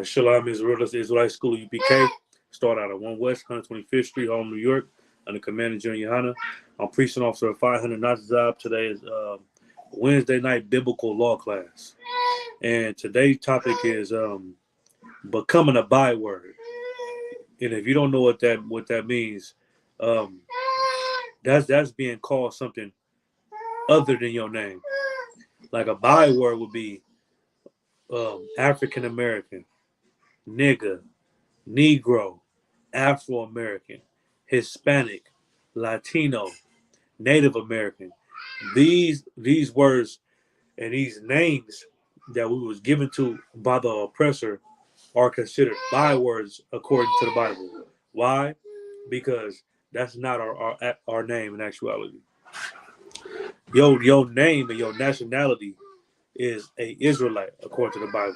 Shalom Israelite School UPK. Start out at 1 West, 125th Street, Harlem, New York, under Commander Junior Hanna. I'm preaching officer of 500 Nazizab. Today is Wednesday night biblical law class. And today's topic is becoming a byword. And if you don't know what that means, um, that's being called something other than your name. Like a byword would be African American, nigga, Negro, Afro American, Hispanic, Latino, Native American. These words and these names that we was given to by the oppressor are considered bywords according to the Bible. Why? Because that's not our name in actuality. Your name and your nationality is a Israelite according to the Bible.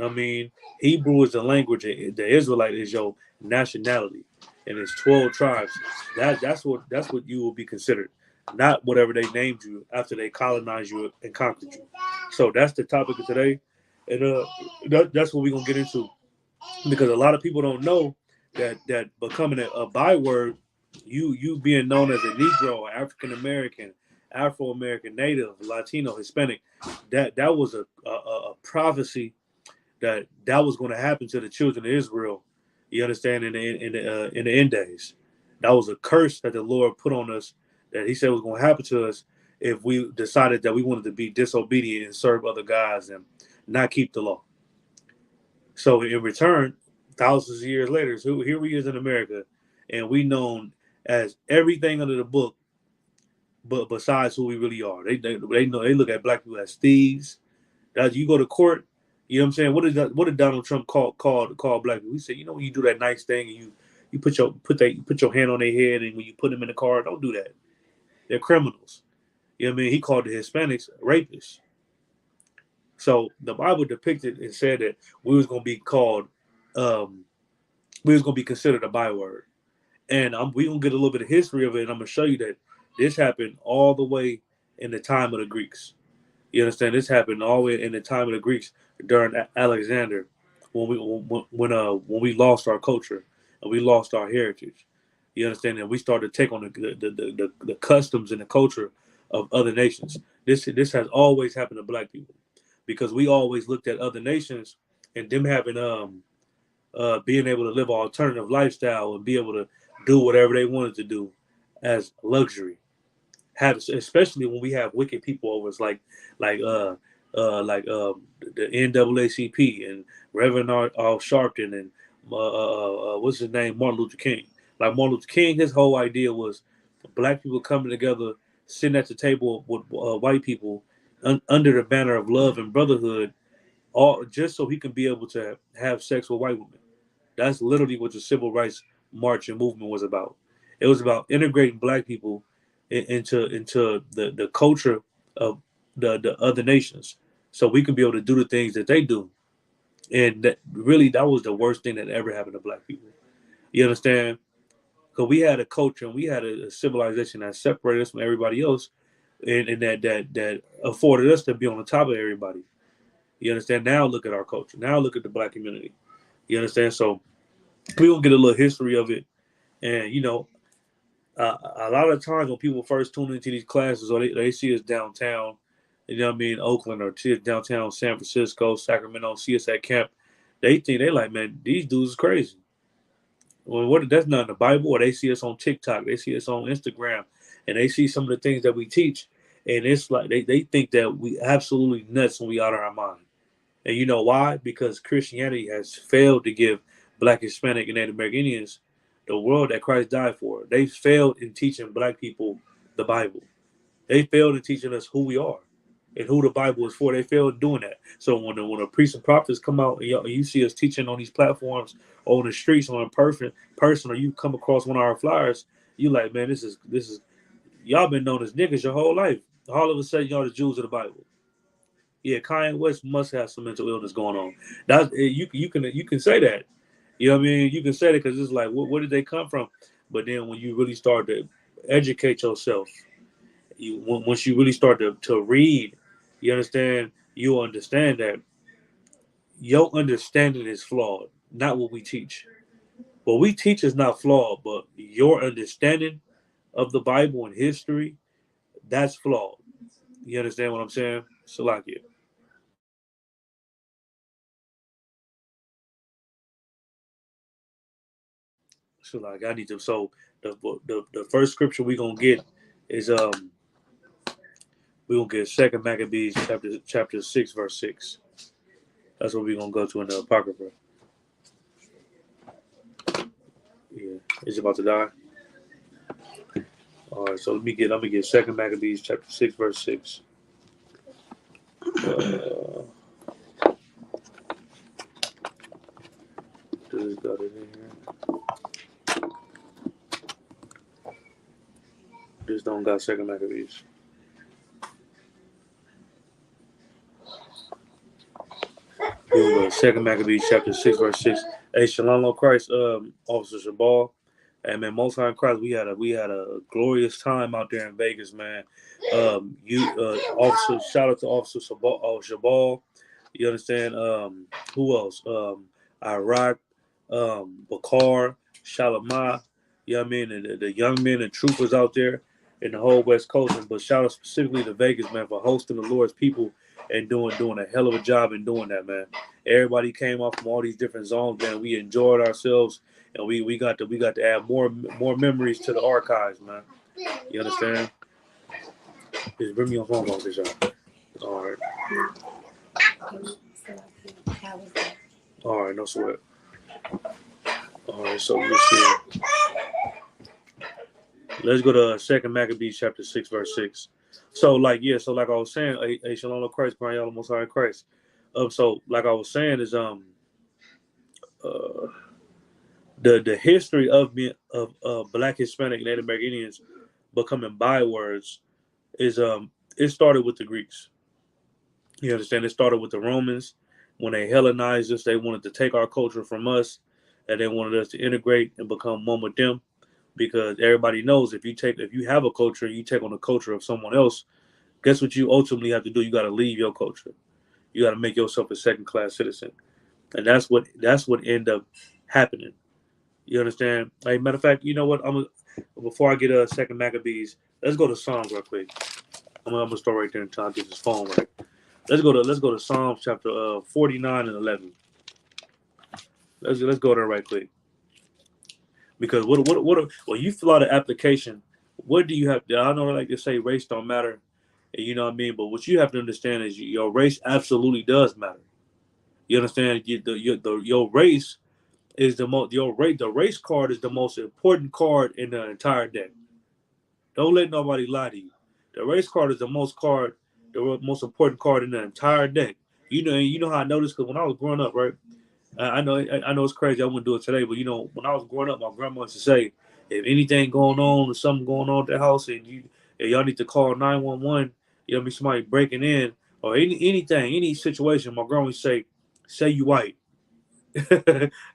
I mean, Hebrew is the language. The Israelite is your nationality, and it's 12 tribes. That's what you will be considered, not whatever they named you after they colonized you and conquered you. So that's the topic of today, and that's what we're gonna get into because a lot of people don't know that becoming a byword, you being known as a Negro, African American, Afro American, Native, Latino, Hispanic, that was a prophecy that was going to happen to the children of Israel. You understand in the end days, that was a curse that the Lord put on us that He said was going to happen to us if we decided that we wanted to be disobedient and serve other gods and not keep the law. So in return, thousands of years later, so here we is in America, and we known as everything under the book, but besides who we really are. They know they look at black people as thieves. That you go to court, you know what I'm saying? What did Donald Trump call black people? He said, when you do that nice thing and you put your hand on their head and when you put them in the car, don't do that. They're criminals. You know what I mean? He called the Hispanics rapists. So the Bible depicted and said that we was gonna be called, we was gonna be considered a byword, and we gonna get a little bit of history of it. And I'm gonna show you that this happened all the way in the time of the Greeks. You understand? This happened all the way in the time of the Greeks during Alexander, when we lost our culture and we lost our heritage. You understand? And we started to take on the customs and the culture of other nations. This has always happened to black people because we always looked at other nations and them having being able to live an alternative lifestyle and be able to do whatever they wanted to do as luxury. Especially when we have wicked people over us like the NAACP and Reverend Al Sharpton and what's his name, Martin Luther King. Like Martin Luther King, his whole idea was black people coming together, sitting at the table with white people under the banner of love and brotherhood, all just so he can be able to have sex with white women. That's literally what the civil rights march and movement was about. It was about integrating black people into the culture of the other nations, so we can be able to do the things that they do. And that was the worst thing that ever happened to black people. You understand? Because we had a culture and we had a civilization that separated us from everybody else, and that afforded us to be on the top of everybody. You understand? Now look at our culture. Now look at the black community. You understand? So we will get a little history of it, and a lot of times when people first tune into these classes or they see us downtown, you know what I mean, Oakland or see us downtown San Francisco, Sacramento, see us at camp, they like, man, these dudes is crazy. Well, that's not in the Bible. Or they see us on TikTok, they see us on Instagram, and they see some of the things that we teach, and it's like they think that we absolutely nuts when we out of our mind. And you know why? Because Christianity has failed to give Black, Hispanic, and Native American Indians the world that Christ died for. They failed in teaching Black people the Bible. They failed in teaching us who we are and who the Bible is for. They failed doing that. So when the priests and prophets come out and you see us teaching on these platforms, or on the streets, or in person, or you come across one of our flyers, you like, man, this is y'all been known as niggas your whole life. All of a sudden, y'all the Jews of the Bible. Yeah, Kanye West must have some mental illness going on. That's you can say that. You know what I mean? You can say that because it's like, where did they come from? But then when you really start to educate yourself, once you really start to read, you understand that your understanding is flawed, not what we teach. What we teach is not flawed, but your understanding of the Bible and history, that's flawed. You understand what I'm saying? Salakia. So like I need to. So the first scripture we gonna get is we gonna get Second Maccabees chapter 6 verse 6. That's what we gonna go to in the apocrypha. Yeah, it's about to die. All right, so let me get Second Maccabees chapter 6 verse 6. Just got it in here. Just don't got Second Maccabees. We will go Second Maccabees chapter 6 verse 6. Hey, Shalom of Christ, Officer Shabal. And man, most high in Christ, we had a glorious time out there in Vegas, man. Officer, shout out to Officer Shabal. You understand? Who else? Iraq, Bakar, Shalimah. You know what I mean? And the young men and troopers out there in the whole West Coast. But shout out specifically to Vegas, man, for hosting the Lord's people and doing a hell of a job in doing that, man. Everybody came off from all these different zones, man. We enjoyed ourselves, and we got to add more memories to the archives, man. You understand? Just bring me your phone on this, y'all. All right. All right, no sweat. All right, so let's see. Let's go to Second Maccabees chapter 6 verse 6. So like I was saying, a Shalom of Christ, Brian Most High in Christ. So like I was saying is the history of Black, Hispanic, Native American Indians becoming bywords is it started with the Greeks. You understand? It started with the Romans when they Hellenized us. They wanted to take our culture from us, and they wanted us to integrate and become one with them. Because everybody knows if you have a culture and you take on the culture of someone else, guess what you ultimately have to do? You got to leave your culture. You got to make yourself a second class citizen, and that's what ended up happening. You understand? Hey, matter of fact, you know what? Before I get a Second Maccabees, let's go to Psalms real quick. I'm gonna start right there until I get this phone right. Let's go to Psalms chapter 49 and 11. Let's go there right quick. Because when you fill out an application, what do you have to? I know like they say race don't matter, you know what I mean. But what you have to understand is your race absolutely does matter. You understand? Your race is the most. The race card is the most important card in the entire deck. Don't let nobody lie to you. The race card is the most important card in the entire deck. You know how I know this because when I was growing up, right? I know it's crazy. I wouldn't do it today, but when I was growing up, my grandma used to say, if anything going on or something going on at the house, and y'all need to call 911, you know, somebody breaking in or any situation, my grandma would say you white.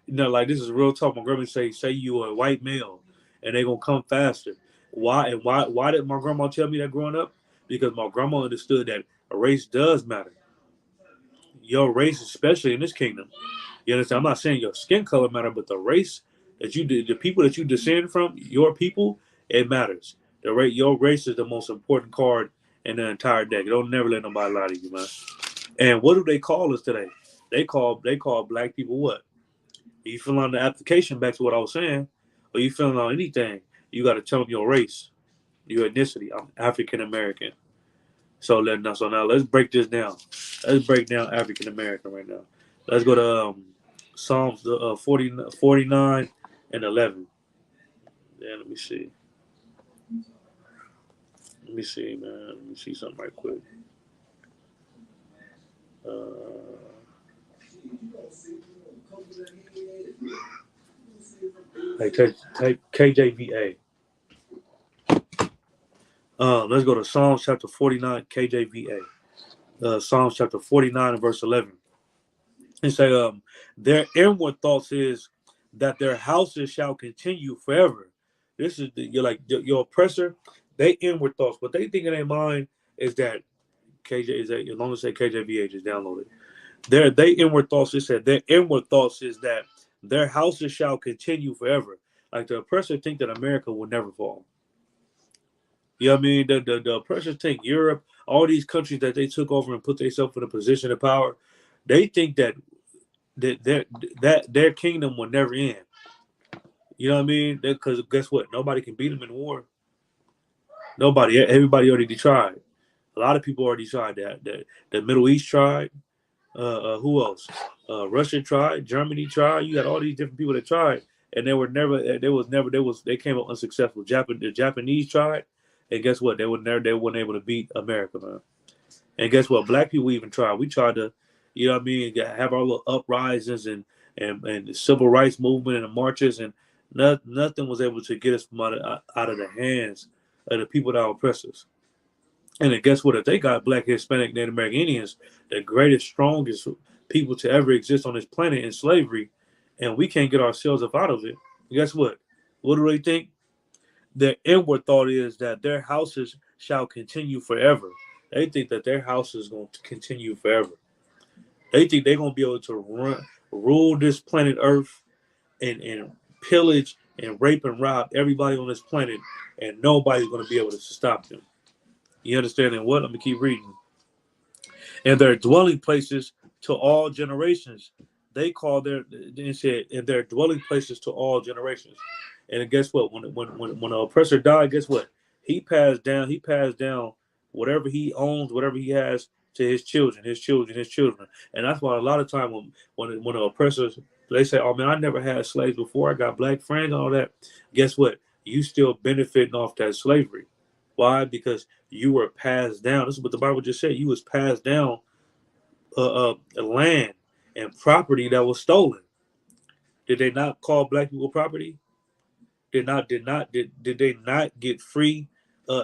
Like this is real talk. My grandma would say you a white male, and they gonna come faster. Why did my grandma tell me that growing up? Because my grandma understood that a race does matter. Your race, especially in this kingdom. You understand? I'm not saying your skin color matter, but the race the people that you descend from, your people, it matters. Your race is the most important card in the entire deck. Don't never let nobody lie to you, man. And what do they call us today? They call black people what? You fill out the application back to what I was saying, or you filling out anything, you got to tell them your race, your ethnicity. I'm African American. So now let's break this down. Let's break down African American right now. Let's go to Psalms 49 and 11. Yeah, let me see. Let me see, man. Let me see something right quick. Hey, type KJVA. Let's go to Psalms chapter 49, KJVA. Psalms chapter 49 and verse 11. And say, their inward thoughts is that their houses shall continue forever. This is your oppressor. They inward thoughts, what they think in their mind is that KJ is as long as they say KJVA, just download it. They inward thoughts. It said their inward thoughts is that their houses shall continue forever. Like the oppressor think that America will never fall. You know what I mean? The oppressors think Europe, all these countries that they took over and put themselves in a position of power, they think that their kingdom will never end. You know what I mean? Because guess what? Nobody can beat them in war. Nobody. Everybody already tried. A lot of people already tried that. The Middle East tried. Who else? Russia tried. Germany tried. You got all these different people that tried, and they were never. They came up unsuccessful. The Japanese tried, and guess what? They were never. They weren't able to beat America, man. And guess what? Black people even tried. We tried to, you know what I mean, have our little uprisings and the civil rights movement and the marches, and nothing was able to get us from out of the hands of the people that oppress us. And then guess what? If they got Black, Hispanic, Native American Indians, the greatest, strongest people to ever exist on this planet in slavery, and we can't get ourselves up out of it, guess what? What do they think? Their inward thought is that their houses shall continue forever. They think that their house is going to continue forever. They think they're going to be able to rule this planet Earth and pillage and rape and rob everybody on this planet, and nobody's going to be able to stop them. You understand what? Let me keep reading. And their dwelling places to all generations. They said, and their dwelling places to all generations. And guess what? When an oppressor died, guess what? He passed down whatever he owns, whatever he has to his children. And that's why a lot of time when the oppressors, they say, oh man, I never had slaves before. I got black friends and all that. Guess what? You still benefiting off that slavery. Why? Because you were passed down. This is what the Bible just said. You was passed down land and property that was stolen. Did they not call black people property? Did they not get free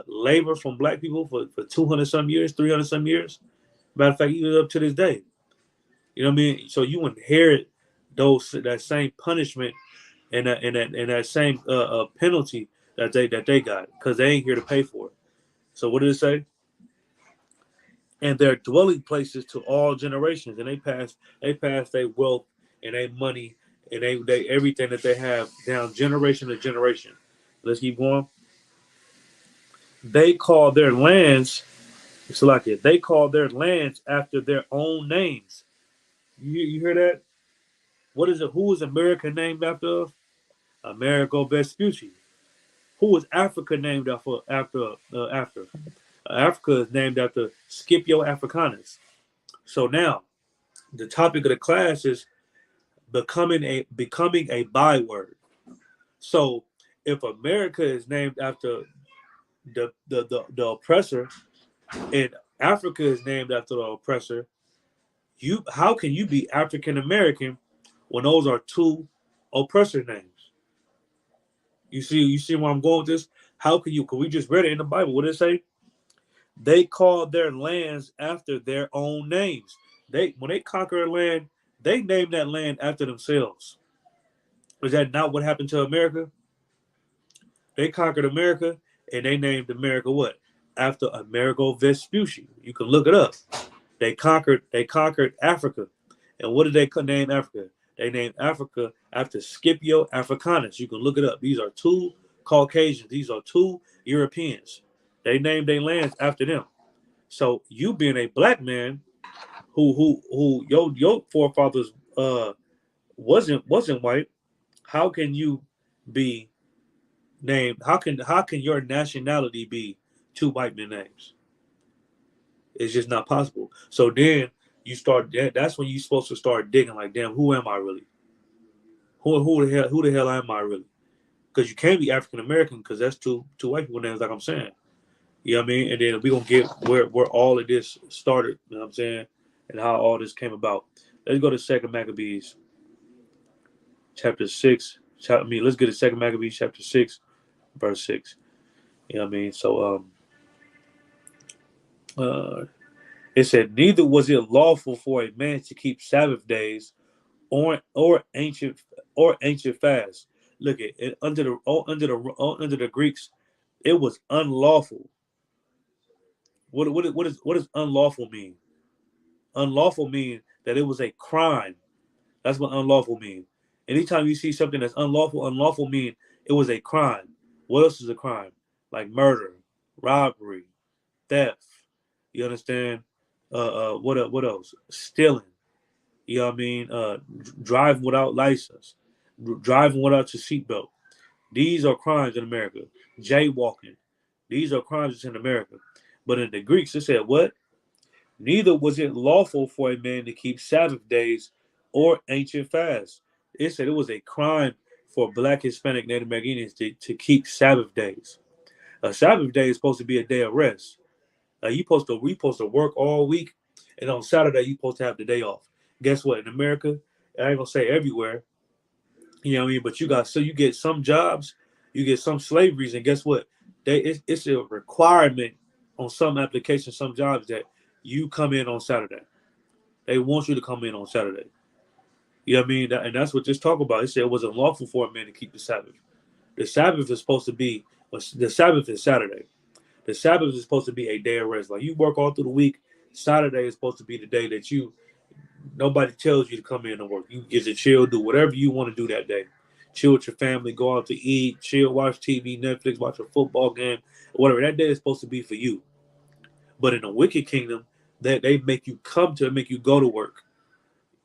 labor from black people for 200 some years, 300 some years? Matter of fact, even up to this day. You know what I mean? So you inherit that same punishment and that same penalty that they got because they ain't here to pay for it. So what did it say? And their dwelling places to all generations, and they pass their wealth and their money and they everything that they have down generation to generation. Let's keep going. They call their lands, it's like it. They call their lands after their own names. You hear that? What is it? Who is America named after? Amerigo Vespucci. Who is Africa named after? Africa is named after Scipio Africanus. So now, the topic of the class is becoming a byword. So if America is named after the oppressor and Africa is named after the oppressor, how can you be African American when those are two oppressor names? You see where I'm going with this? How can you? Because we just read it in the Bible. What did it say? They called their lands after their own names. When they conquer a land, they named that land after themselves. Is that not what happened to America? They conquered America and they named America what? After Amerigo Vespucci. You can look it up. They conquered Africa. And what did they name Africa? They named Africa after Scipio Africanus. You can look it up. These are two Caucasians. These are two Europeans. They named their lands after them. So you being a black man who your forefathers wasn't white, how can you be named? How can your nationality be two white men names? It's just not possible. So then you start. That's when you're supposed to start digging. Like, damn, who am I really? Who the hell am I really? Because you can't be African American because that's two white people names. Like I'm saying, you know what I mean. And then we're gonna get where all of this started. You know what I'm saying, and how all this came about. Let's go to Second Maccabees, chapter 6. Let's get to Second Maccabees, chapter 6, verse 6. You know what I mean. So it said, neither was it lawful for a man to keep Sabbath days or ancient fasts. Look at it, under the Greeks, it was unlawful. What does unlawful mean? Unlawful mean that it was a crime. That's what unlawful means. Anytime you see something that's unlawful, unlawful mean it was a crime. What else is a crime? Like murder, robbery, theft. You understand? What else? Stealing. You know what I mean? Driving without license, driving without your seatbelt. These are crimes in America. Jaywalking. These are crimes in America. But in the Greeks, it said what? Neither was it lawful for a man to keep Sabbath days or ancient fasts. It said it was a crime for Black, Hispanic, Native Americans to keep Sabbath days. A Sabbath day is supposed to be a day of rest. We supposed to work all week, and on Saturday you supposed to have the day off. Guess what? In America, I ain't gonna say everywhere, you know what I mean. But you get some jobs, you get some slaveries, and guess what? It's a requirement on some applications, some jobs that you come in on Saturday. They want you to come in on Saturday. You know what I mean? And that's what this talk about. It said it was unlawful for a man to keep the Sabbath. The Sabbath is supposed to be the Sabbath is Saturday. The Sabbath is supposed to be a day of rest. Like you work all through the week. Saturday is supposed to be the day that nobody tells you to come in and work. You get to chill, do whatever you want to do that day. Chill with your family, go out to eat, chill, watch TV, Netflix, watch a football game, whatever. That day is supposed to be for you. But in the wicked kingdom, they make you make you go to work.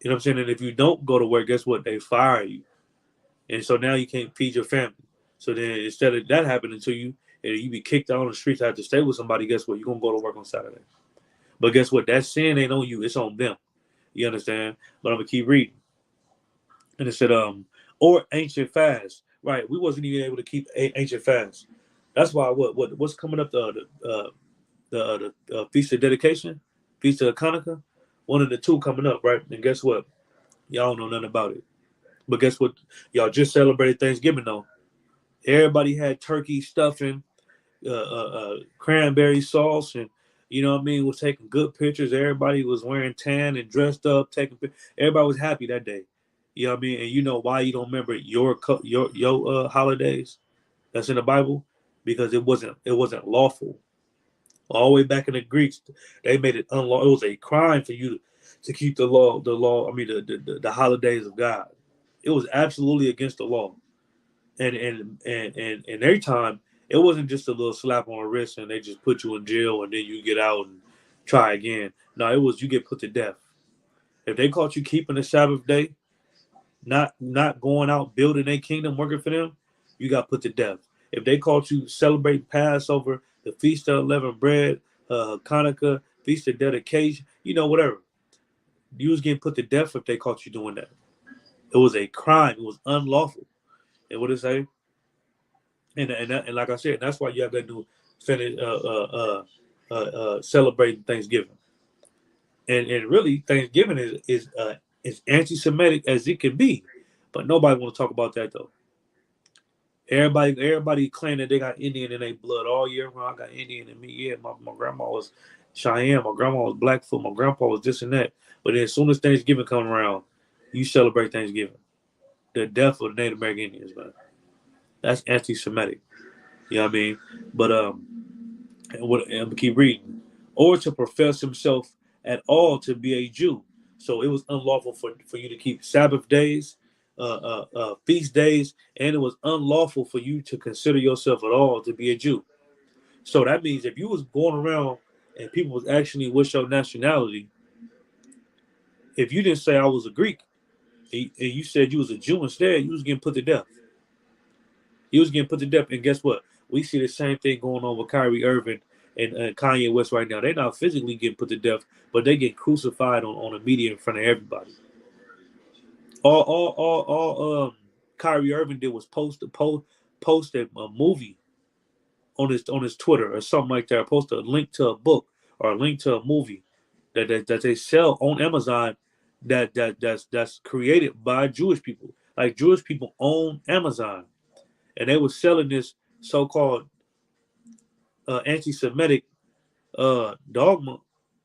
You know what I'm saying? And if you don't go to work, guess what? They fire you. And so now you can't feed your family. So then instead of that happening to you, and you be kicked out on the streets, have to stay with somebody, guess what? You're going to go to work on Saturday. But guess what? That sin ain't on you. It's on them. You understand? But I'm going to keep reading. And it said, or ancient fast. Right. We wasn't even able to keep ancient fast. That's why what's coming up, the Feast of Dedication, Feast of Hanukkah, one of the two coming up, right? And guess what? Y'all don't know nothing about it. But guess what? Y'all just celebrated Thanksgiving, though. Everybody had turkey stuffing, cranberry sauce, and you know what I mean, was taking good pictures. Everybody was wearing tan and dressed up, everybody was happy that day. You know what I mean? And you know why you don't remember your holidays that's in the Bible? Because it wasn't lawful. All the way back in the Greeks, they made it unlawful. It was a crime for you to keep the law. I mean, the holidays of God. It was absolutely against the law. And every time it wasn't just a little slap on the wrist and they just put you in jail and then you get out and try again. No, it was you get put to death. If they caught you keeping the Sabbath day, not going out building a kingdom working for them, you got put to death. If they caught you celebrating Passover, the Feast of Unleavened Bread, Hanukkah, Feast of Dedication, whatever, you was getting put to death if they caught you doing that. It was a crime. It was unlawful. And what did it say? And like I said, that's why you have to do finish celebrating Thanksgiving. And really, Thanksgiving is anti-Semitic as it can be, but nobody want to talk about that though. Everybody claim that they got Indian in their blood all year round. I got Indian in me. Yeah, my grandma was Cheyenne. My grandma was Blackfoot. My grandpa was this and that. But then as soon as Thanksgiving come around, you celebrate Thanksgiving. The death of the Native American Indians, man. That's anti-Semitic. You know what I mean? But and keep reading. Or to profess himself at all to be a Jew. So it was unlawful for you to keep Sabbath days, feast days, and it was unlawful for you to consider yourself at all to be a Jew. So that means if you was going around and people was actually what's your nationality, if you didn't say I was a Greek and you said you was a Jew instead, you was getting put to death. He was getting put to death, and guess what? We see the same thing going on with Kyrie Irving and Kanye West right now. They're not physically getting put to death, but they get crucified on the media in front of everybody. All Kyrie Irving did was post a movie on his Twitter or something like that. Post a link to a book or a link to a movie that they sell on Amazon that's created by Jewish people. Like Jewish people own Amazon. And they were selling this so-called anti-Semitic dogma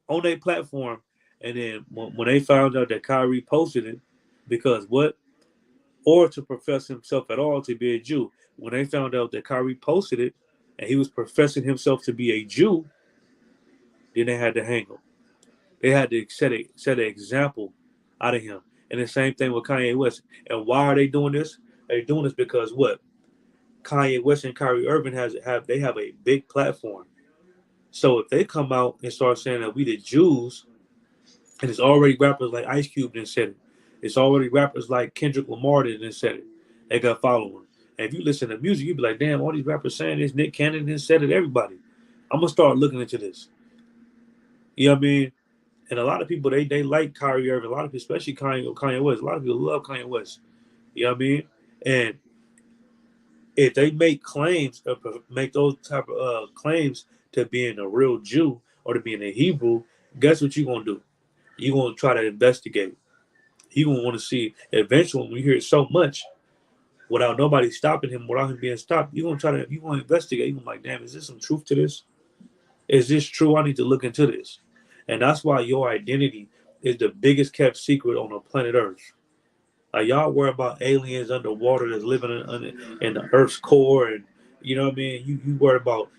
on their platform. And then when they found out that Kyrie posted it, because what? Or to profess himself at all to be a Jew. When they found out that Kyrie posted it and he was professing himself to be a Jew, then they had to hang him. They had to set an example out of him. And the same thing with Kanye West. And why are they doing this? They're doing this because what? Kanye West and Kyrie Irving have a big platform. So if they come out and start saying that we the Jews, and it's already rappers like Ice Cube that said it, it's already rappers like Kendrick Lamar that said it. They got following. And if you listen to music, you be like, damn, all these rappers saying this. Nick Cannon then said it. Everybody. I'm gonna start looking into this. You know what I mean? And a lot of people they like Kyrie Irving. A lot of people, especially Kanye West. A lot of people love Kanye West. You know what I mean? And if they make claims, make those type of claims to being a real Jew or to being a Hebrew, guess what you're gonna do? You're gonna try to investigate. You're gonna want to see. Eventually, when you hear it so much, without nobody stopping him, without him being stopped, you're gonna investigate. You're gonna be like, damn, is there some truth to this? Is this true? I need to look into this. And that's why your identity is the biggest kept secret on the planet Earth. Like y'all worry about aliens underwater that's living in the Earth's core, and you know what I mean. You worry about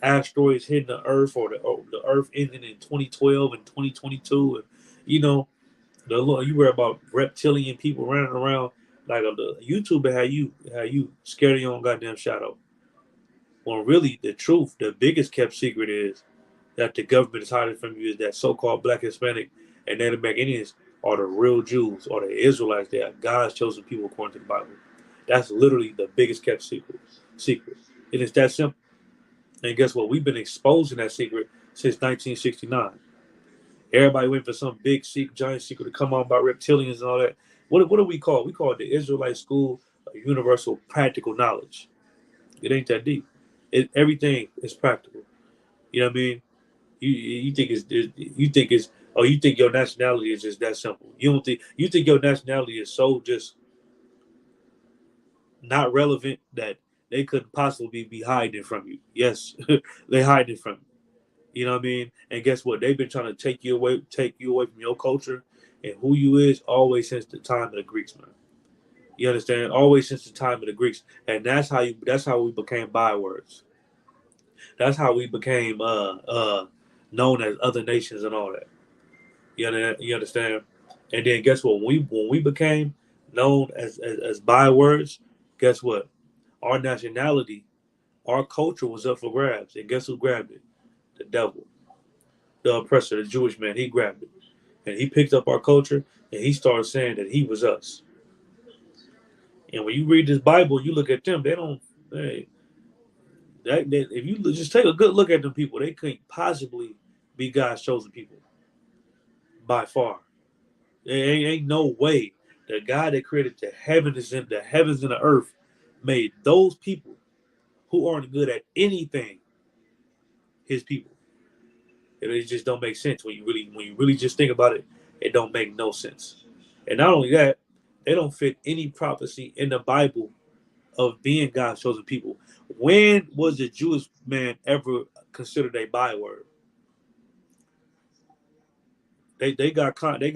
asteroids hitting the Earth, or the Earth ending in 2012 and 2022, and you know you worry about reptilian people running around like the YouTuber how you scared of your own goddamn shadow. When really the truth, the biggest kept secret is that the government is hiding from you is that so-called Black, Hispanic, and Native American Indians are the real Jews or the Israelites. They are God's chosen people according to the Bible. That's literally the biggest kept secret. And it's that simple. And guess what? We've been exposing that secret since 1969. Everybody went for some big secret, giant secret to come on about reptilians and all that. What do we call it? We call it the Israelite School of Universal Practical Knowledge. It ain't that deep. Everything is practical. You know what I mean? You think you think your nationality is just that simple. You think your nationality is so just not relevant that they couldn't possibly be hiding from you. Yes, they hide it from you. You know what I mean? And guess what? They've been trying to take you away from your culture and who you is always since the time of the Greeks, man. You understand? Always since the time of the Greeks. And that's how we became bywords. That's how we became known as other nations and all that. You understand? And then guess what? When we became known as bywords, guess what? Our nationality, our culture was up for grabs. And guess who grabbed it? The devil, the oppressor, the Jewish man. He grabbed it. And he picked up our culture and he started saying that he was us. And when you read this Bible, you look at them, they don't, if you just take a good look at them people, they couldn't possibly be God's chosen people by far. There ain't no way the God that created the heavens and the earth made those people who aren't good at anything his people. It just don't make sense when you really just think about it. It don't make no sense. And not only that, they don't fit any prophecy in the Bible of being God's chosen people. When was the Jewish man ever considered a byword? They got conquered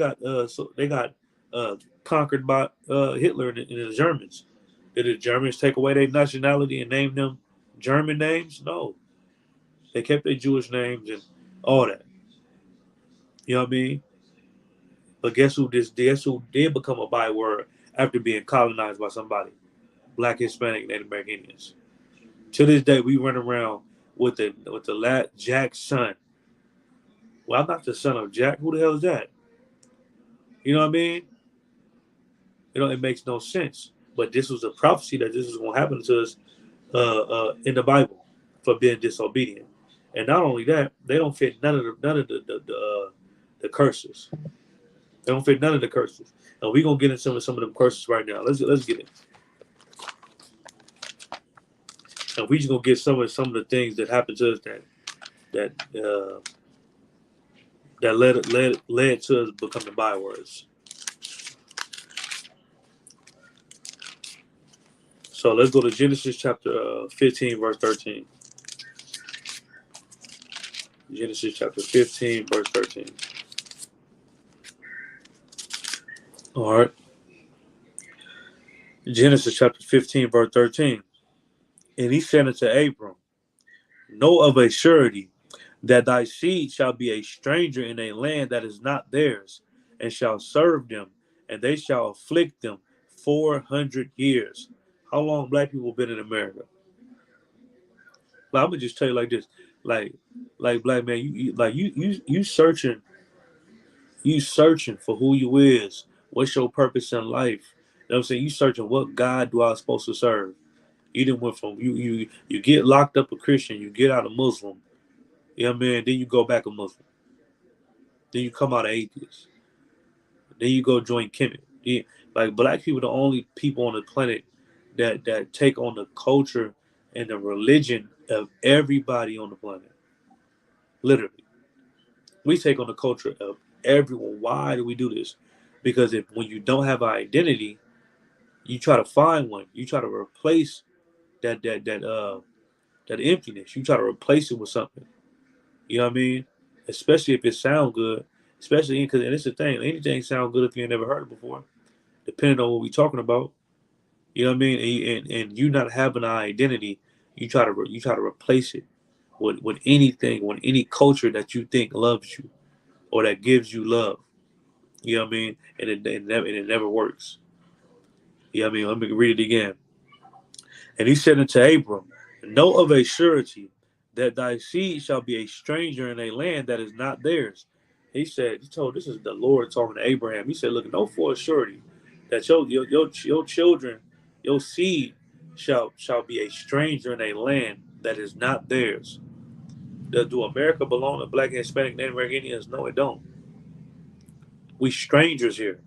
by Hitler and the Germans. Did the Germans take away their nationality and name them German names? No, they kept their Jewish names and all that. You know what I mean? But guess who did become a byword after being colonized by somebody? Black, Hispanic, Native American Indians. To this day, we run around with the lad Jack's son. Well, I'm not the son of Jack. Who the hell is that? You know what I mean? It makes no sense. But this was a prophecy that this was going to happen to us in the Bible for being disobedient. And not only that, they don't fit none of the curses. They don't fit none of the curses. And we're gonna get into some of them curses right now. Let's get it. And we just gonna get some of the things that happened to us that uh, that led to us becoming bywords. So let's go to Genesis chapter 15, verse 13. Genesis chapter 15, verse 13. All right. Genesis chapter 15, verse 13. And he said unto Abram, know of a surety that thy seed shall be a stranger in a land that is not theirs, and shall serve them, and they shall afflict them 400 years. How long black people been in America? Like, I'm gonna just tell you like this, like, black man, you searching for who you is. What's your purpose in life? You know what I'm saying? You searching what God do I supposed to serve? You didn't went from you get locked up a Christian, you get out a Muslim. You know what I mean? Then you go back a Muslim. Then you come out an atheist. Then you go join Kemet. Yeah, like black people, the only people on the planet that take on the culture and the religion of everybody on the planet. Literally, we take on the culture of everyone. Why do we do this? Because if when you don't have an identity, you try to find one. You try to replace that emptiness. You try to replace it with something. You know what I mean? Especially if it sounds good. Especially because, and it's the thing, anything sounds good if you ain't never heard it before. Depending on what we're talking about. You know what I mean? And you not having an identity, you try to replace it with anything, with any culture that you think loves you or that gives you love. You know what I mean? And it never works. You know what I mean? Let me read it again. And he said unto Abram, know of a surety that thy seed shall be a stranger in a land that is not theirs. He told, this is the Lord talking to Abraham. He said, look, know for a surety that your children, your seed shall be a stranger in a land that is not theirs. Do America belong to black, Hispanic, Native American Indians? No, it don't. We strangers here.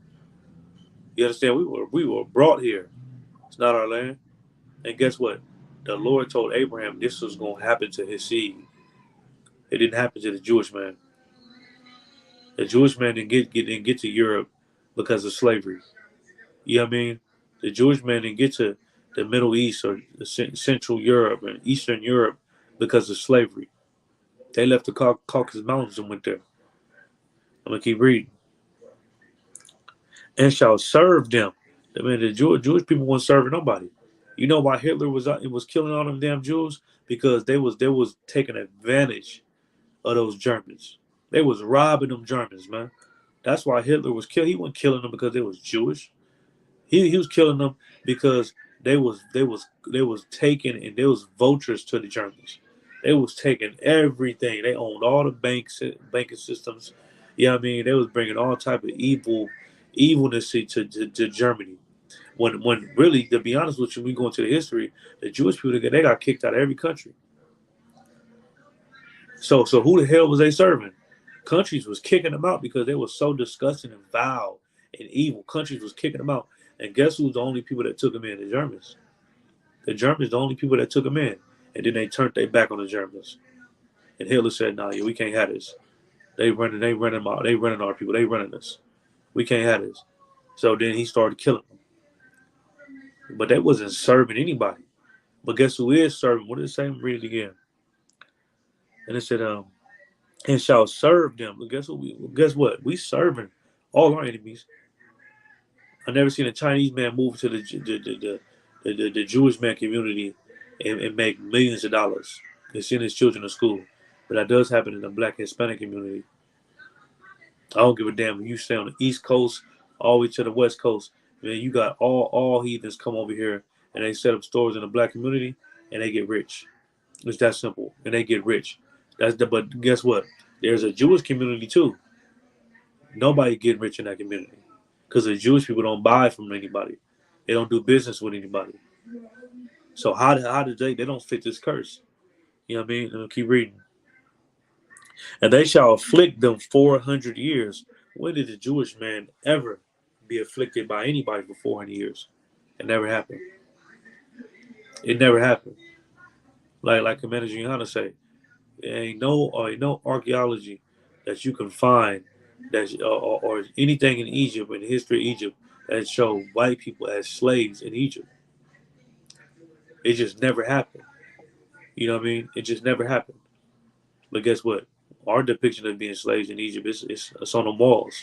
You understand? We were brought here. It's not our land. And guess what? The Lord told Abraham this was going to happen to his seed. It didn't happen to the Jewish man. The Jewish man didn't get to Europe because of slavery. You know what I mean? The Jewish man didn't get to the Middle East or the Central Europe and Eastern Europe because of slavery. They left the Caucasus Mountains and went there. I'm going to keep reading. And shall serve them. I mean, the Jewish people weren't serving nobody. You know why Hitler was killing all them damn Jews? Because they was taking advantage of those Germans. They was robbing them Germans, man. That's why Hitler was killed. He wasn't killing them because they was Jewish. He was killing them because they was taking, and they was vultures to the Germans. They was taking everything. They owned all the banking systems. You know what I mean? They was bringing all type of evilness to Germany. When really, to be honest with you, we go into the history, the Jewish people, they got kicked out of every country. So who the hell was they serving? Countries was kicking them out because they were so disgusting and vile and evil. Countries was kicking them out. And guess who's the only people that took them in? The Germans. The Germans, the only people that took them in. And then they turned their back on the Germans. And Hitler said, "Nah, we can't have this. They running our people. They running us. We can't have this." So then he started killing them. But they wasn't serving anybody. But guess who is serving? What did it say? Read it again. And it said, and shall serve them. But guess what? We serving all our enemies. I never seen a Chinese man move to the Jewish man community and make millions of dollars and send his children to school. But that does happen in the black Hispanic community. I don't give a damn if you stay on the East Coast all the way to the West Coast. Man, you got all heathens come over here and they set up stores in the black community and they get rich. It's that simple. And they get rich. But guess what? There's a Jewish community too. Nobody getting rich in that community. Because the Jewish people don't buy from anybody. They don't do business with anybody. So how do they don't fit this curse? You know what I mean? And I'll keep reading. And they shall afflict them 400 years. When did the Jewish man ever be afflicted by anybody for 400 years? It never happened. It never happened. Like Commander Gianna say, there ain't no archaeology that you can find that or anything in Egypt, in the history of Egypt, that show white people as slaves in Egypt. It just never happened. You know what I mean? It just never happened. But guess what? Our depiction of being slaves in Egypt it's on the walls.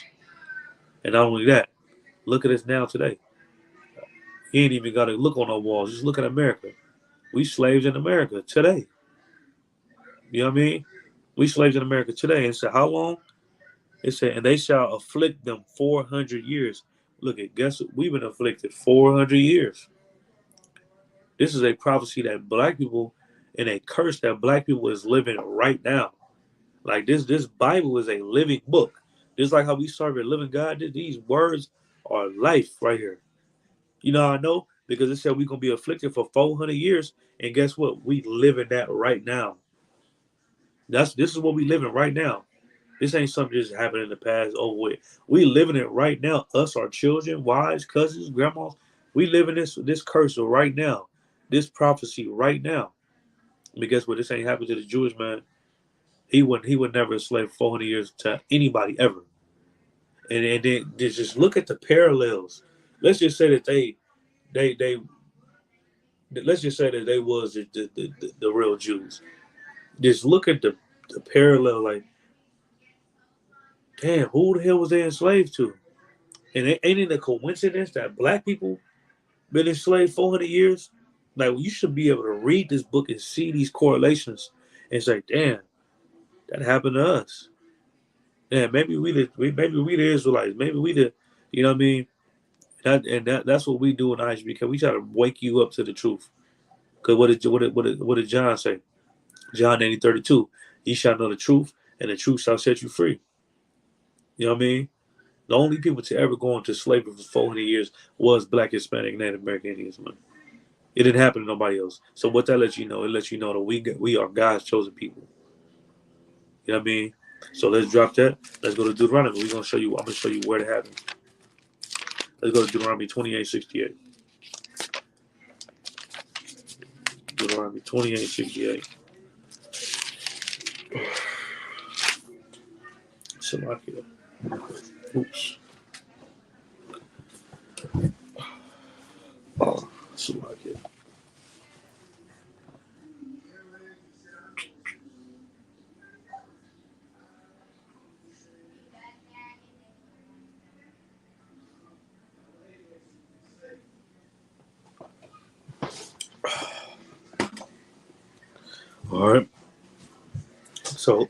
And not only that, look at us now today. You ain't even got to look on our walls. Just look at America. We slaves in America today. You know what I mean? We slaves in America today. And so how long? It said, and they shall afflict them 400 years. Look at, guess what? We've been afflicted 400 years. This is a prophecy that black people, and a curse that black people is living right now. Like this Bible is a living book. Just like how we serve a living God, these words are life right here. You know how I know? Because it said we're gonna be afflicted for 400 years, and guess what? We live in that right now. This is what we live in right now. This ain't something just happened in the past. Oh wait, we living it right now. Us, our children, wives, cousins, grandmas. We live in this curse right now. This prophecy right now. But guess what? This ain't happened to the Jewish man. He would never enslave 400 years to anybody ever. And then just look at the parallels. Let's just say that they let's just say that they was the real Jews. Just look at the parallel. Like, damn, who the hell was they enslaved to? And ain't it a coincidence that black people been enslaved 400 years? Like, you should be able to read this book and see these correlations and say, damn, that happened to us. Yeah, maybe we the Israelites. Maybe we the, you know what I mean? That's what we do in ISB, because we try to wake you up to the truth. Because what did John say? John 8:32. Ye shall know the truth, and the truth shall set you free. You know what I mean? The only people to ever go into slavery for 400 years was Black, Hispanic, Native American Indians, man. It didn't happen to nobody else. So what that lets you know, it lets you know that we are God's chosen people. You know what I mean? So let's drop that. Let's go to Deuteronomy. I'm gonna show you where it happened. Let's go to Deuteronomy 28:68. Deuteronomy 28:68. Salakia. Oops. Oh, Salakia. All right. So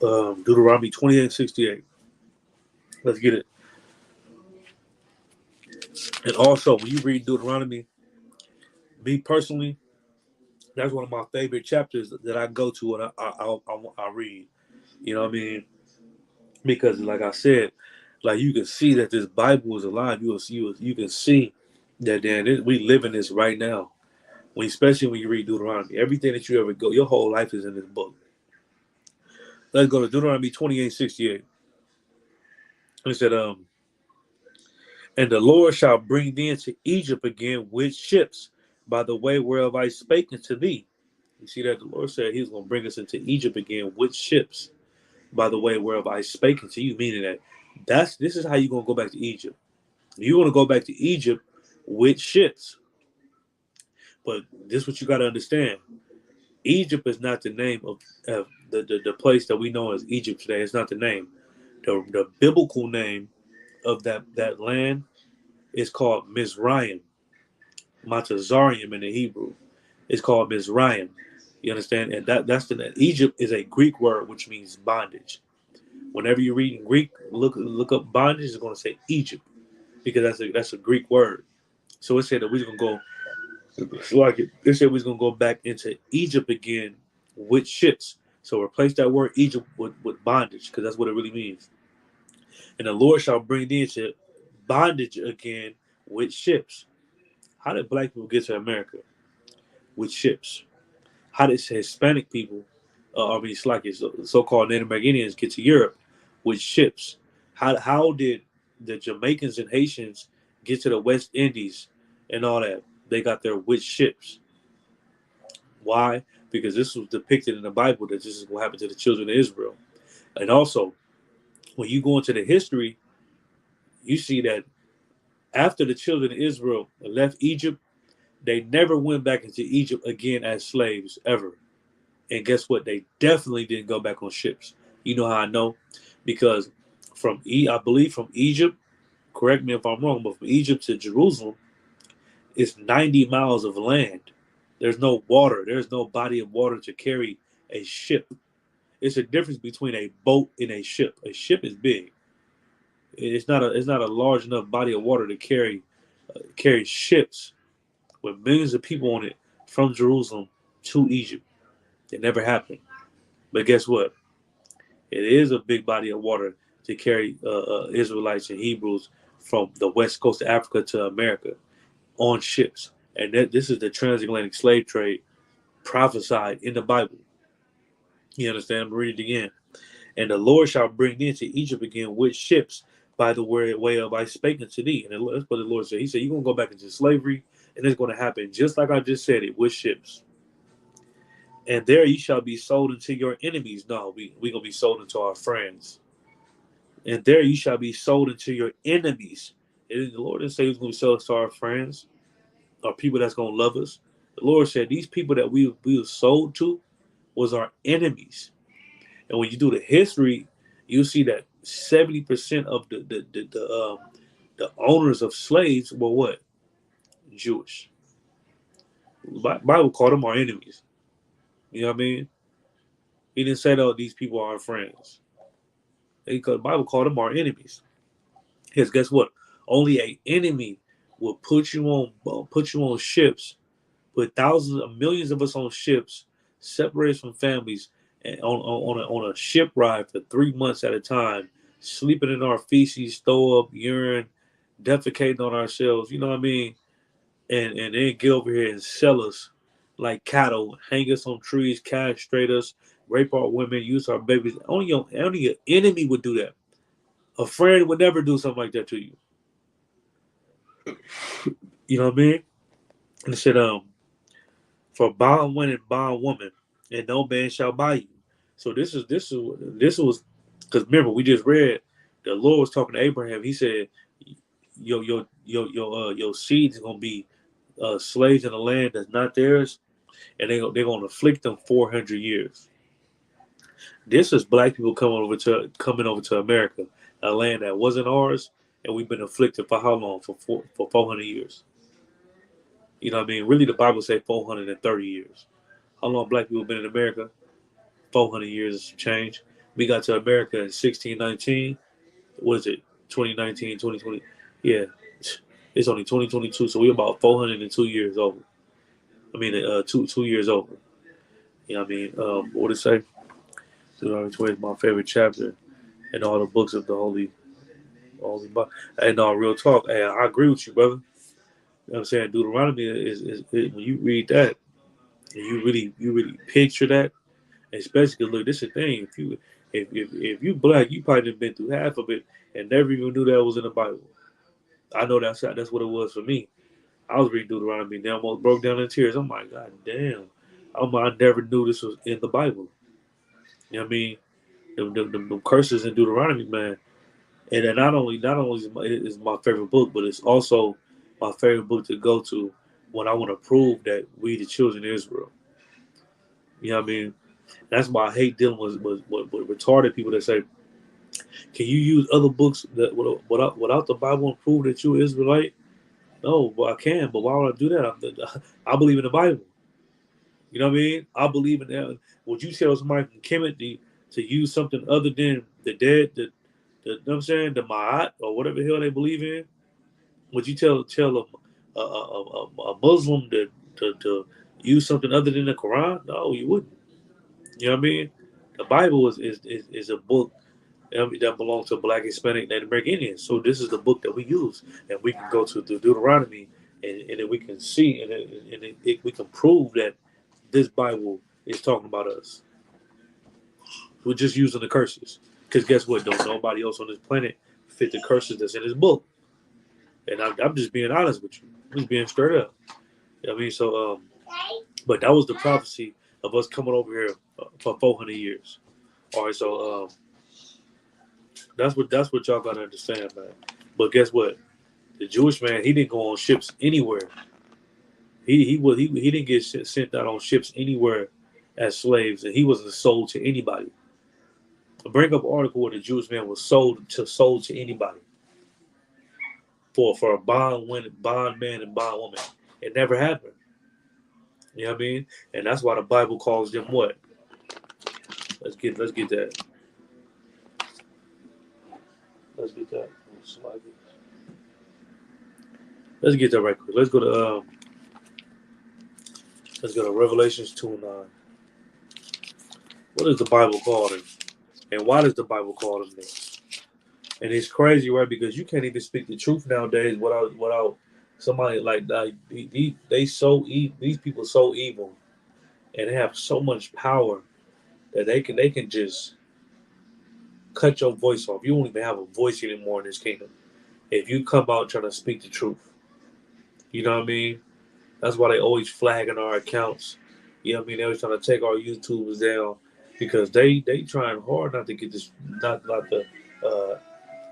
Deuteronomy 28:68. Let's get it. And also, when you read Deuteronomy, me personally, that's one of my favorite chapters that I go to and I read. You know what I mean? Because, like I said, like you can see that this Bible is alive. You can see that we live in this right now. Especially when you read Deuteronomy, everything that you ever go, your whole life is in this book. Let's go to Deuteronomy 28:68. It said, and the Lord shall bring thee into Egypt again with ships, by the way whereof I spake unto thee. You see that the Lord said He's going to bring us into Egypt again with ships, by the way whereof I spake unto you. Meaning that this is how you're going to go back to Egypt. You're going to go back to Egypt with ships. But this is what you got to understand. Egypt is not the name of the place that we know as Egypt today. It's not the name. The biblical name of that land is called Mizraim. Matazarium in the Hebrew. It's called Mizraim. You understand? And that's the Egypt is a Greek word which means bondage. Whenever you read in Greek, look up bondage, it's going to say Egypt, because that's a Greek word. So it said that we're going to go. Like it said, we're going to go back into Egypt again with ships. So replace that word Egypt with bondage, because that's what it really means. And the Lord shall bring thee into bondage again with ships. How did black people get to America? With ships. How did Hispanic people, it's like so-called Native American Indians, get to Europe with ships? How did the Jamaicans and Haitians get to the West Indies and all that? They got there with ships. Why? Because this was depicted in the Bible that this is what happened to the children of Israel. And also, when you go into the history, you see that after the children of Israel left Egypt, they never went back into Egypt again as slaves ever. And guess what? They definitely didn't go back on ships. You know how I know? Because I believe from Egypt, correct me if I'm wrong, but from Egypt to Jerusalem, it's 90 miles of land. There's no water. There's no body of water to carry a ship. It's a difference between a boat and a ship. A ship is big. It's not a large enough body of water to carry ships with millions of people on it from Jerusalem to Egypt. It never happened. But guess what? It is a big body of water to carry Israelites and Hebrews from the west coast of Africa to America on ships. And this is the transatlantic slave trade prophesied in the Bible. You understand? I'm reading it again. And the Lord shall bring thee into Egypt again with ships by the way of I spake unto thee. And that's what the Lord said. He said, you're going to go back into slavery, and it's going to happen just like I just said it, with ships. And there ye shall be sold unto your enemies. No, we going to be sold unto our friends. And there you shall be sold into your enemies. And the Lord didn't say he was going to be sold to our friends or people that's going to love us. The Lord said these people that we were sold to was our enemies. And when you do the history, you see that 70% of the owners of slaves were what? Jewish. The Bible called them our enemies. You know what I mean? He didn't say, "Oh, these people are our friends." The Bible called them our enemies. Because guess what? Only an enemy will put you on ships, put thousands of millions of us on ships, separated from families, and on a ship ride for 3 months at a time, sleeping in our feces, throw up urine, defecating on ourselves. You know what I mean? And then get over here and sell us like cattle, hang us on trees, castrate us, rape our women, use our babies. Only an enemy would do that. A friend would never do something like that to you. You know what I mean? And it said, for bond one and bond woman, and no man shall buy you. So this was because remember we just read the Lord was talking to Abraham. He said, your seed is gonna be slaves in a land that's not theirs, and they're gonna afflict them 400 years. This is black people coming over to America, a land that wasn't ours, and we've been afflicted for how long? For 400 years. You know what I mean? Really, the Bible say 430 years. How long black people been in America? 400 years and some change. We got to America in 1619. What is it? 2019, 2020. Yeah, it's only 2022, so we're about 402 years old. I mean, two years over. You know what I mean? What did it say? Deuteronomy 20 is my favorite chapter in all the books of the Holy Bible. And real talk, hey, I agree with you, brother. You know what I'm saying? Deuteronomy is when you read that, and you really picture that, especially look, this is the thing. If you black, you probably done been through half of it and never even knew that was in the Bible. I know that's what it was for me. I was reading Deuteronomy and I almost broke down in tears. I'm like, God damn. I never knew this was in the Bible. You know what I mean? The curses in Deuteronomy, man. And then not only is my favorite book, but it's also my favorite book to go to when I want to prove that we the children of Israel. You know what I mean? That's why I hate dealing with retarded people that say, "Can you use other books that without the Bible and prove that you're Israelite?" No, well I can, but why would I do that? I believe in the Bible. You know what I mean? I believe in that. Would you tell somebody from Kemet to use something other than the dead, you know what I'm saying, the Ma'at or whatever the hell they believe in? Would you tell a Muslim to use something other than the Quran? No, you wouldn't. You know what I mean? The Bible is a book that belongs to Black, Hispanic, Native American Indians. So this is the book that we use, and we can go to the Deuteronomy, and then we can see, we can prove that this Bible is talking about us. We're just using the curses, because guess what? Don't nobody else on this planet fit the curses that's in this book. And I'm just being honest with you. I'm just being straight up. You know what I mean? So, but that was the prophecy of us coming over here for 400 years. All right, so that's what y'all gotta understand, man. But guess what? The Jewish man, he didn't go on ships anywhere. He didn't get sent out on ships anywhere as slaves, and he wasn't sold to anybody. Bring up an article where the Jewish man was sold to anybody for a bond man and bond woman. It never happened. You know what I mean? And that's why the Bible calls them what? Let's get that. Let's get that. Let's get that right quick. Let's go to Revelations 2:9. What does the Bible call him? And why does the Bible call him this? And it's crazy, right? Because you can't even speak the truth nowadays without somebody like that. These people so evil, and they have so much power that they can just cut your voice off. You won't even have a voice anymore in this kingdom if you come out trying to speak the truth. You know what I mean? That's why they always flagging our accounts. You know what I mean? They always trying to take our YouTubers down because they trying hard not to get this, not to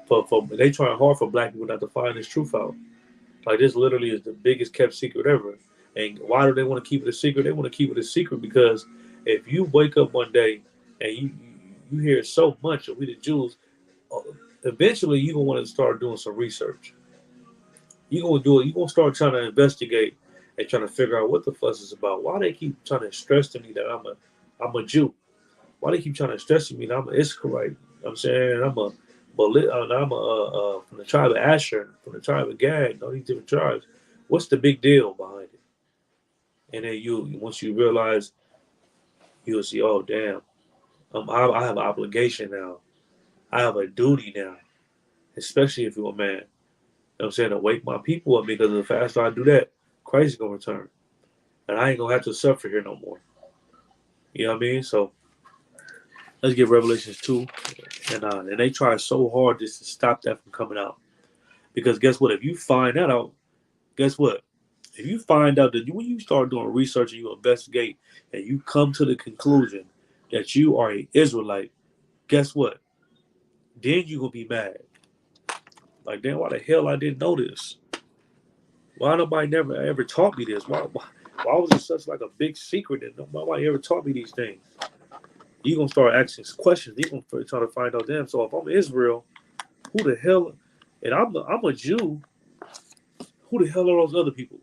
for they trying hard for black people not to find this truth out. Like this literally is the biggest kept secret ever. And why do they want to keep it a secret? They want to keep it a secret because if you wake up one day and you hear so much of we the Jews, uh, eventually you're gonna want to start doing some research. You're gonna do it. You're gonna start trying to investigate and trying to figure out what the fuss is about. Why they keep trying to stress to me that I'm a Jew? Why they keep trying to stress to me that I'm an Israelite? You know what I'm saying I'm from the tribe of Asher, from the tribe of Gad, all these different tribes. What's the big deal behind it? And then you once you realize, you'll see, oh damn, I have an obligation now. I have a duty now, especially if you're a man. You know what I'm saying? To wake my people up because the faster I do that, Christ is gonna return. And I ain't gonna have to suffer here no more. You know what I mean? So let's get Revelations 2. And they try so hard just to stop that from coming out. Because guess what? If you find that out, guess what? If you find out that when you start doing research and you investigate and you come to the conclusion that you are an Israelite, guess what? Then you're gonna be mad. Like, damn, why the hell I didn't know this? Why nobody never ever taught me this? Why was it such like a big secret that nobody ever taught me these things? You're gonna start asking questions. You're gonna try to find out, damn, so if I'm Israel, who the hell, and I'm a Jew, who the hell are those other people?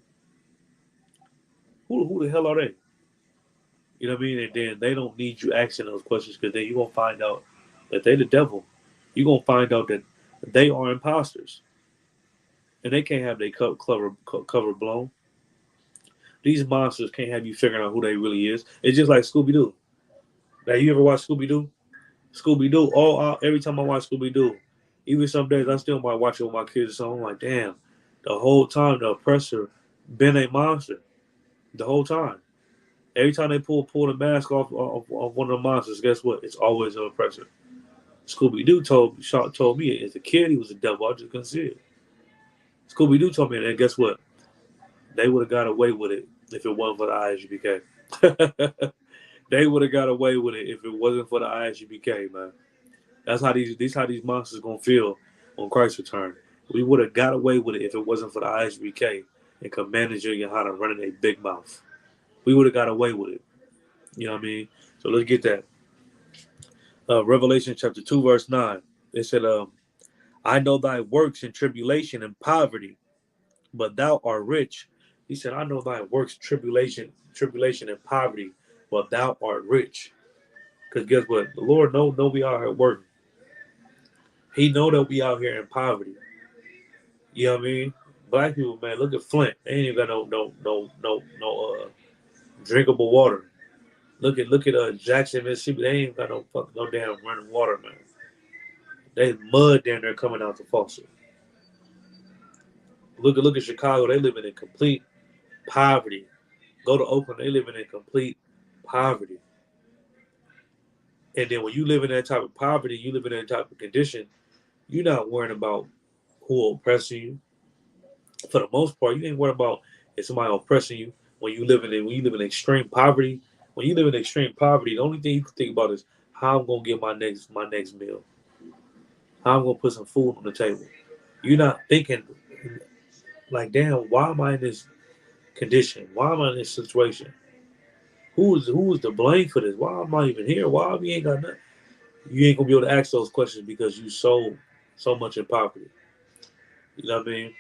Who the hell are they? You know what I mean? And then they don't need you asking those questions because then you're gonna find out that they the devil. You're gonna find out that they are imposters. And they can't have their cover blown. These monsters can't have you figuring out who they really is. It's just like Scooby Doo. Now you ever watch Scooby Doo? Scooby Doo. Every time I watch Scooby Doo, even some days I still might watch it with my kids. So I'm like, damn, the whole time the oppressor been a monster. The whole time. Every time they pull the mask off of one of the monsters, guess what? It's always an oppressor. Scooby Doo told me as a kid he was a devil. I just couldn't see it. Scooby Doo told me, and guess what? They would have got away with it if it wasn't for the ISUPK. They would have got away with it if it wasn't for the ISUPK, man. That's how these monsters gonna feel on Christ's return. We would have got away with it if it wasn't for the ISUPK and commanding you how to run in a big mouth. We would have got away with it. You know what I mean? So let's get that. Revelation chapter 2, verse 9. It said, I know thy works in tribulation and poverty, but thou art rich. He said, I know thy works, tribulation and poverty, but thou art rich. Because guess what? The Lord know we out here working. He know that we out here in poverty. You know what I mean? Black people, man, look at Flint. They ain't even got no drinkable water. Look at Jackson, Mississippi. They ain't got no damn running water, man. There's mud down there coming out the faucet. Look at Chicago. They living in complete poverty. Go to Oakland. They living in complete poverty. And then when you live in that type of poverty, you live in that type of condition, you're not worrying about who oppressing you. For the most part, you ain't worried about if somebody oppressing you when you live in extreme poverty. When you live in extreme poverty, the only thing you can think about is how I'm gonna get my next meal. How I'm gonna put some food on the table. You're not thinking like, damn, why am I in this condition? Why am I in this situation? Who is to blame for this? Why am I even here? Why we ain't got nothing? You ain't gonna be able to ask those questions because you so much in poverty. You know what I mean?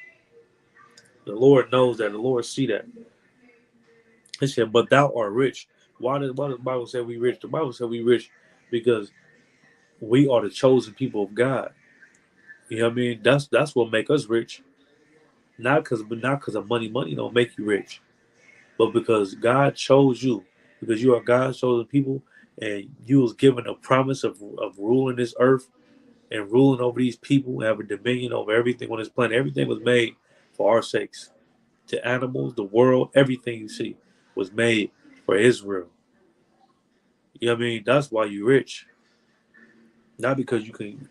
The Lord knows that. The Lord see that. He said, "But thou art rich." Why does the Bible say we rich? The Bible said we rich because we are the chosen people of God. You know what I mean? That's what make us rich. Not because of money. Money don't make you rich, but because God chose you, because you are God's chosen people, and you was given a promise of ruling this earth and ruling over these people, having dominion over everything on this planet. Everything was made for our sakes. To animals, the world, everything you see was made for Israel. You know what I mean? That's why you're rich. Not because you could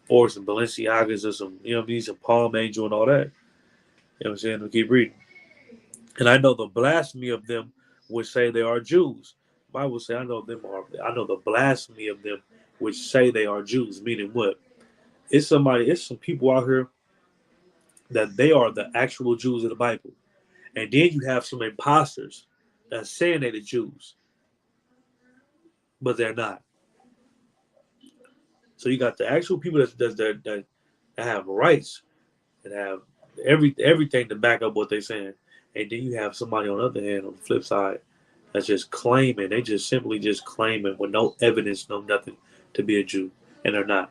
afford some Balenciagas or some, you know what I mean, some Palm Angel and all that. You know what I'm saying? We keep reading. And I know the blasphemy of them which say they are Jews. The Bible say I know the blasphemy of them which say they are Jews, meaning what? It's some people out here that they are the actual Jews of the Bible. And then you have some imposters that's saying they're the Jews, but they're not. So you got the actual people that have rights and have everything to back up what they're saying. And then you have somebody on the other hand, on the flip side, that's just claiming. They just simply just claiming with no evidence, no nothing, to be a Jew, and they're not.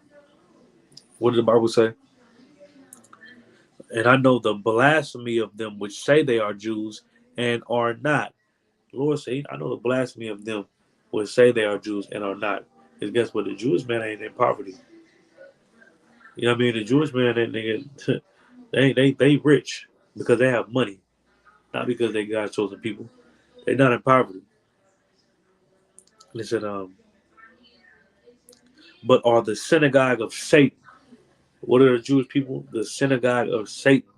What did the Bible say? And I know the blasphemy of them which say they are Jews and are not. The Lord said, I know the blasphemy of them which say they are Jews and are not. Because guess what? The Jewish man ain't in poverty. You know what I mean? The Jewish man, they rich because they have money, not because they God's chosen people. They're not in poverty. Listen, but are the synagogue of Satan. What are the Jewish people? The synagogue of Satan.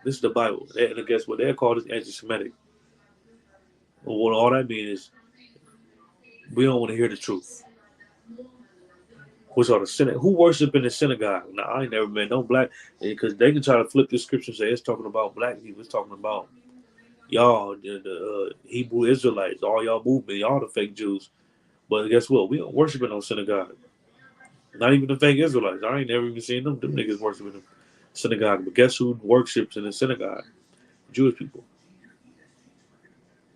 This is the Bible. And guess what? They're called as anti-Semitic. Well, what all that means is we don't want to hear the truth. Which are the synagogue? Who worship in the synagogue? Now, I ain't never met no black, because they can try to flip the scripture and say it's talking about black people. It's talking about y'all, the Hebrew Israelites, all y'all movement, y'all the fake Jews. But guess what? We don't worship in no synagogue. Not even the fake Israelites. I ain't never even seen them. Them niggas worship in the synagogue. But guess who worships in the synagogue? Jewish people.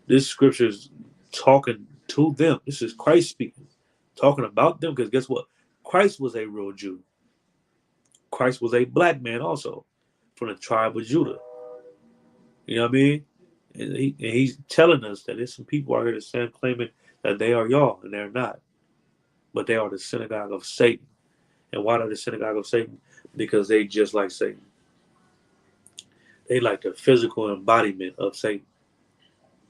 This scripture is talking to them. This is Christ speaking, talking about them. Because guess what? Christ was a real Jew. Christ was a black man also, from the tribe of Judah. You know what I mean? And he's telling us that there's some people out here that stand claiming that they are y'all, and they're not. But they are the synagogue of Satan. And why are the synagogue of Satan? Because they just like Satan. They like the physical embodiment of Satan.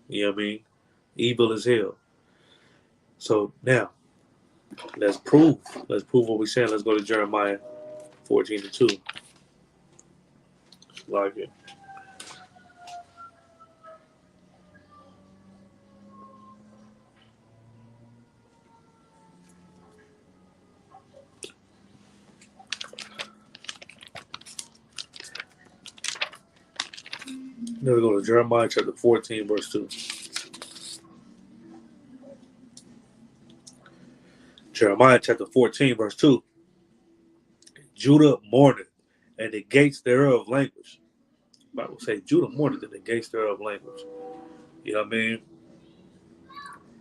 You know what I mean? Evil as hell. So now, let's prove. Let's prove what we're saying. Let's go to Jeremiah 14:2. Like it. Now we go to Jeremiah chapter 14, verse 2. Jeremiah chapter 14, verse 2. Judah mourneth, and the gates thereof languish. The Bible say Judah mourneth, and the gates thereof languish. You know what I mean?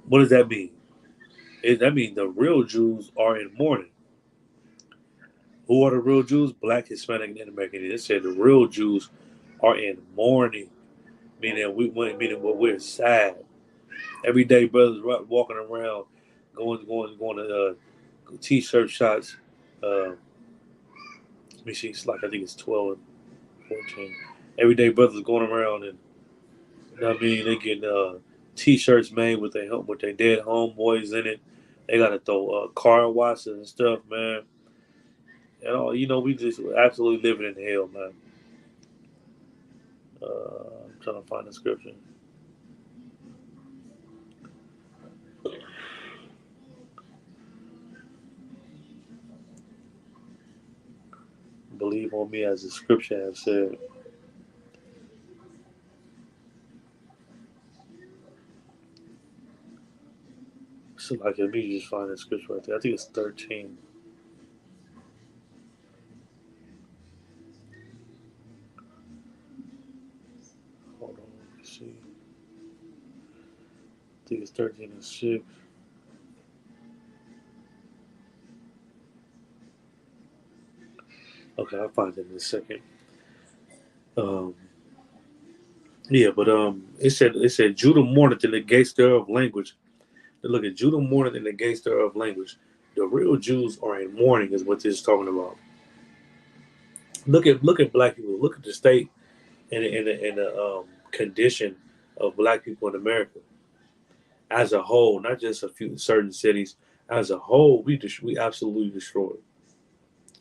What does that mean? That means the real Jews are in mourning. Who are the real Jews? Black, Hispanic, and American. It said the real Jews are in mourning, meaning what we're sad. Every day, brothers walking around, going to t-shirt shots. Let me see, it's like I think it's 12 and 14. Every day, brothers going around and you know what I mean, they get t-shirts made with their dead homeboys in it. They gotta throw car washes and stuff, man. And all we just absolutely living in hell, man. I'm trying to find the scripture. Believe on me, as the scripture has said. So like, let me just find the scripture right there. I think it's 13. Hold on, let me see. I think it's 13 and 6. Okay, I'll find it in a second. Um, yeah, but it said Judah mourneth in the gates thereof language. Now look at Judah mourneth in the gates thereof language. The real Jews are in mourning, is what this is talking about. Look at black people. Look at the state and the condition of black people in America as a whole, not just a few certain cities. As a whole, we absolutely destroyed.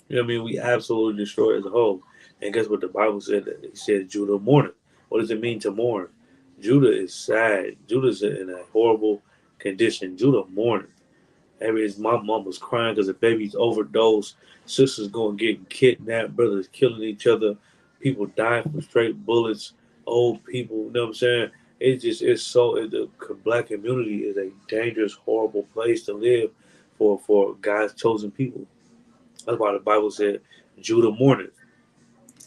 You know what I mean? We absolutely destroyed as a whole. And guess what the Bible said? It said Judah mourneth. What does it mean to mourn? Judah is sad. Judah's in a horrible condition. Judah mourning. My mom was crying because the baby's overdosed. Sisters going getting kidnapped. Brothers killing each other. People dying from straight bullets. Old people. You know what I'm saying? The black community is a dangerous, horrible place to live for God's chosen people. That's why the Bible said Judah mourneth.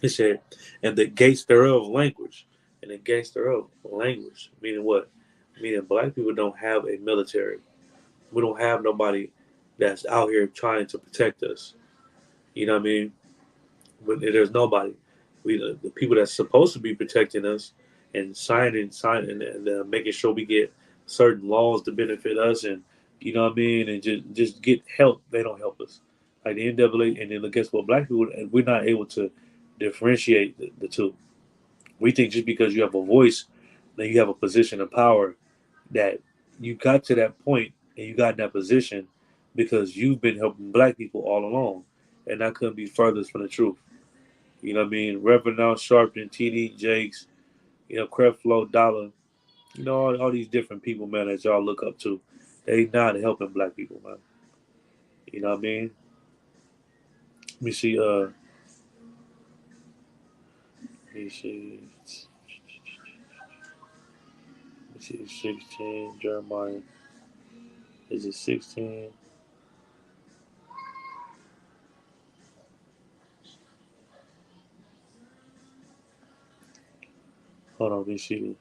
It said, and the gates thereof language. And the gates thereof language. Meaning what? Meaning black people don't have a military. We don't have nobody that's out here trying to protect us. You know what I mean? But there's nobody. The people that's supposed to be protecting us and signing and making sure we get certain laws to benefit us, and you know what I mean, and just get help. They don't help us. Like the NAA, and then guess what? Black people, and we're not able to differentiate the two. We think just because you have a voice, that you have a position of power, that you got to that point and you got in that position because you've been helping black people all along. And that couldn't be furthest from the truth. You know what I mean? Reverend Al Sharpton, TD Jakes, Creflo Dollar, all these different people, man, that y'all look up to. They not helping black people, man. You know what I mean? Let me see, let me see, let me see, 16, Jeremiah. Is it 16? Hold on, let me see.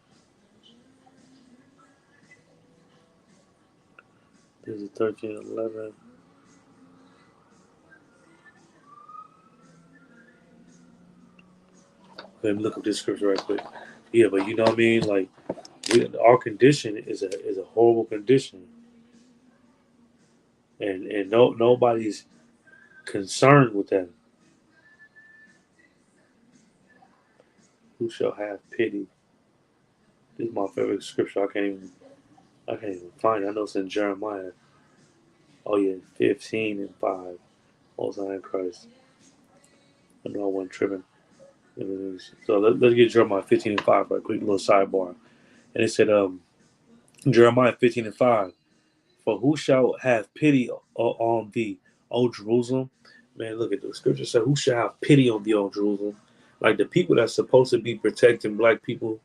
This is 13, 11. Let me look up this scripture right quick. Yeah, but you know what I mean? Like, our condition is a horrible condition, and nobody's concerned with that. Who shall have pity? This is my favorite scripture. I can't even find it. I know it's in Jeremiah. Oh yeah, 15:5. Most High in Christ. I know I wasn't tripping. So let's get Jeremiah 15:5 right quick. Little sidebar. And it said, Jeremiah 15:5. For who shall have pity on thee, O Jerusalem? Man, look at the scripture said, who shall have pity on thee, O Jerusalem? Like the people that's supposed to be protecting black people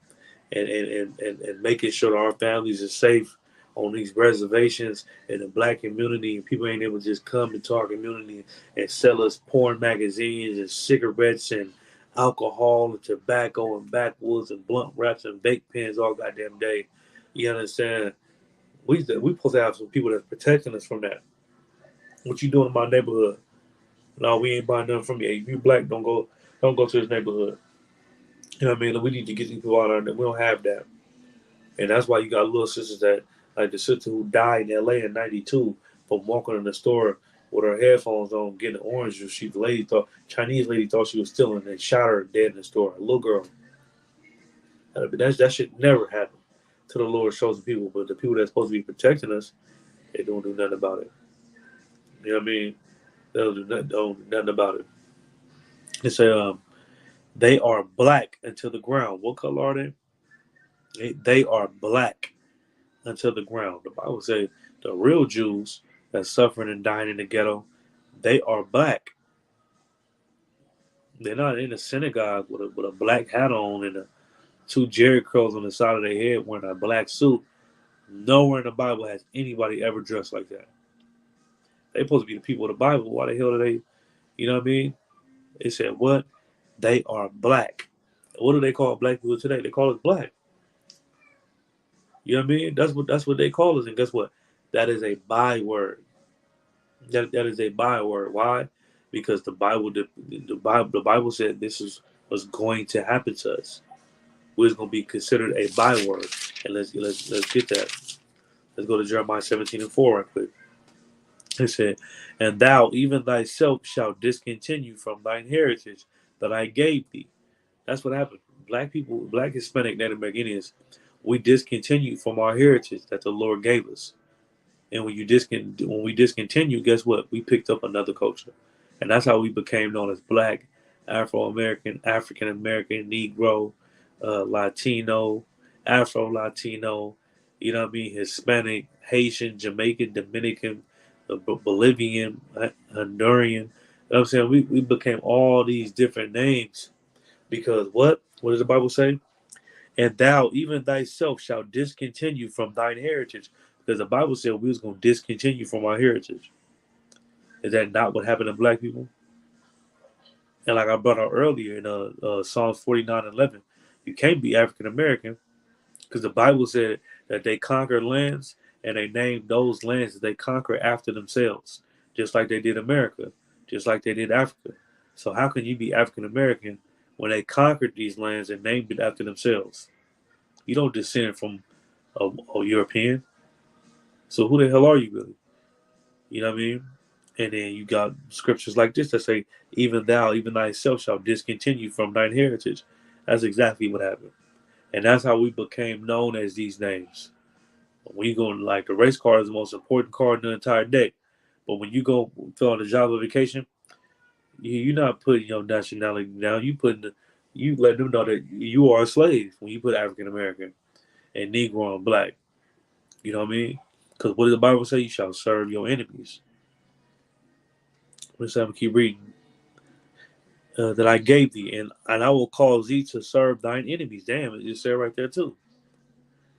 and making sure that our families are safe on these reservations in the black community, and people ain't able to just come into our community and sell us porn magazines and cigarettes and alcohol and tobacco and backwoods and blunt wraps and vape pens all goddamn day. You understand? We supposed to have some people that's protecting us from that. What you doing in my neighborhood? No, we ain't buying nothing from you. Hey, if you black, don't go to this neighborhood. You know what I mean? Like, we need to get these people out of there. We don't have that. And that's why you got little sisters that, like the sister who died in LA in '92 from walking in the store with her headphones on, getting orange juice. The lady thought, Chinese lady thought she was stealing and shot her dead in the store. A little girl. That should never happen to the Lord's chosen people. But the people that's supposed to be protecting us, they don't do nothing about it. You know what I mean? They don't do nothing about it. They say, they are black until the ground. What color are they? They are black until the ground. The Bible says the real Jews that suffering and dying in the ghetto, they are black. They're not in a synagogue with a black hat on and two Jerry curls on the side of their head wearing a black suit. Nowhere in the Bible has anybody ever dressed like that. They supposed to be the people of the Bible. Why the hell do they? You know what I mean? They said what? They are black. What do they call black people today? They call us black. You know what I mean? That's what they call us. And guess what? That is a byword. That is a byword. Why? because the Bible said was going to happen to us. Was going to be considered a byword. And let's get that. Let's go to Jeremiah 17:4 right quick. It said, "And thou even thyself shalt discontinue from thine heritage that I gave thee." That's what happened. Black people, Black, Hispanic, Native Americans, we discontinue from our heritage that the Lord gave us. And when we discontinue, guess what? We picked up another culture, and that's how we became known as Black, Afro American, African American, Negro, Latino, Afro Latino. You know what I mean? Hispanic, Haitian, Jamaican, Dominican, Bolivian, Honduran. You know what I'm saying? We became all these different names because what? What does the Bible say? And thou, even thyself, shalt discontinue from thine heritage. Because the Bible said we was going to discontinue from our heritage. Is that not what happened to Black people? And like I brought out earlier in Psalms 49:11, you can't be African American because the Bible said that they conquered lands and they named those lands that they conquered after themselves, just like they did America, just like they did Africa. So how can you be African American when they conquered these lands and named it after themselves? You don't descend from a European. So who the hell are you really? You know what I mean? And then you got scriptures like this that say, "Even thou, even thyself, shall discontinue from thine heritage." That's exactly what happened, and that's how we became known as these names. When you go like the race car is the most important car in the entire deck, but when you go fill out a job application, you're not putting your nationality down. You let them know that you are a slave when you put African American and Negro and Black. You know what I mean? Because what does the Bible say? You shall serve your enemies. Let's have to keep reading. That I gave thee, and I will cause thee to serve thine enemies. Damn, it just said right there too.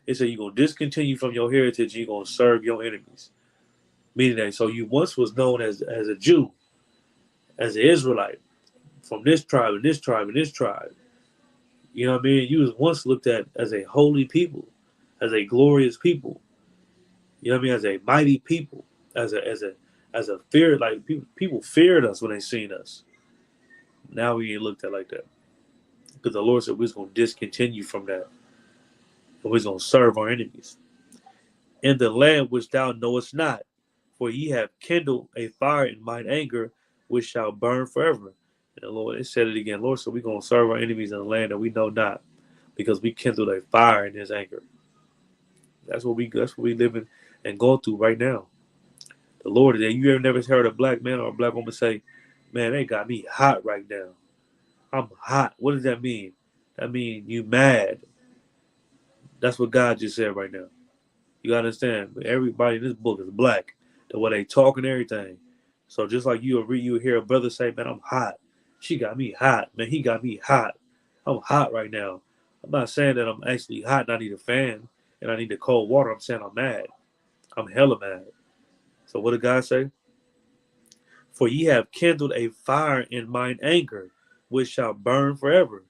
It said you're gonna discontinue from your heritage, you're gonna serve your enemies. Meaning that so you once was known as a Jew, as an Israelite, from this tribe and this tribe and this tribe. You know what I mean? You was once looked at as a holy people, as a glorious people. You know what I mean? As a mighty people, as a fear, like people feared us when they seen us. Now we ain't looked at like that. Because the Lord said we was gonna discontinue from that. And we was gonna serve our enemies. In the land which thou knowest not, for ye have kindled a fire in mine anger, which shall burn forever. And the Lord, it said it again, Lord, so we're gonna serve our enemies in the land that we know not, because we kindled a fire in his anger. That's what we living and going through right now. The Lord, you ever never heard a black man or a black woman say, "Man, they got me hot right now. I'm hot." What does that mean? That means you mad. That's what God just said right now. You gotta understand, everybody in this book is black. The way they talk and everything. So just like you hear a brother say, "Man, I'm hot. She got me hot. Man, he got me hot. I'm hot right now." I'm not saying that I'm actually hot and I need a fan and I need the cold water. I'm saying I'm mad. I'm hella mad. So what did God say? For ye have kindled a fire in mine anger, which shall burn forever.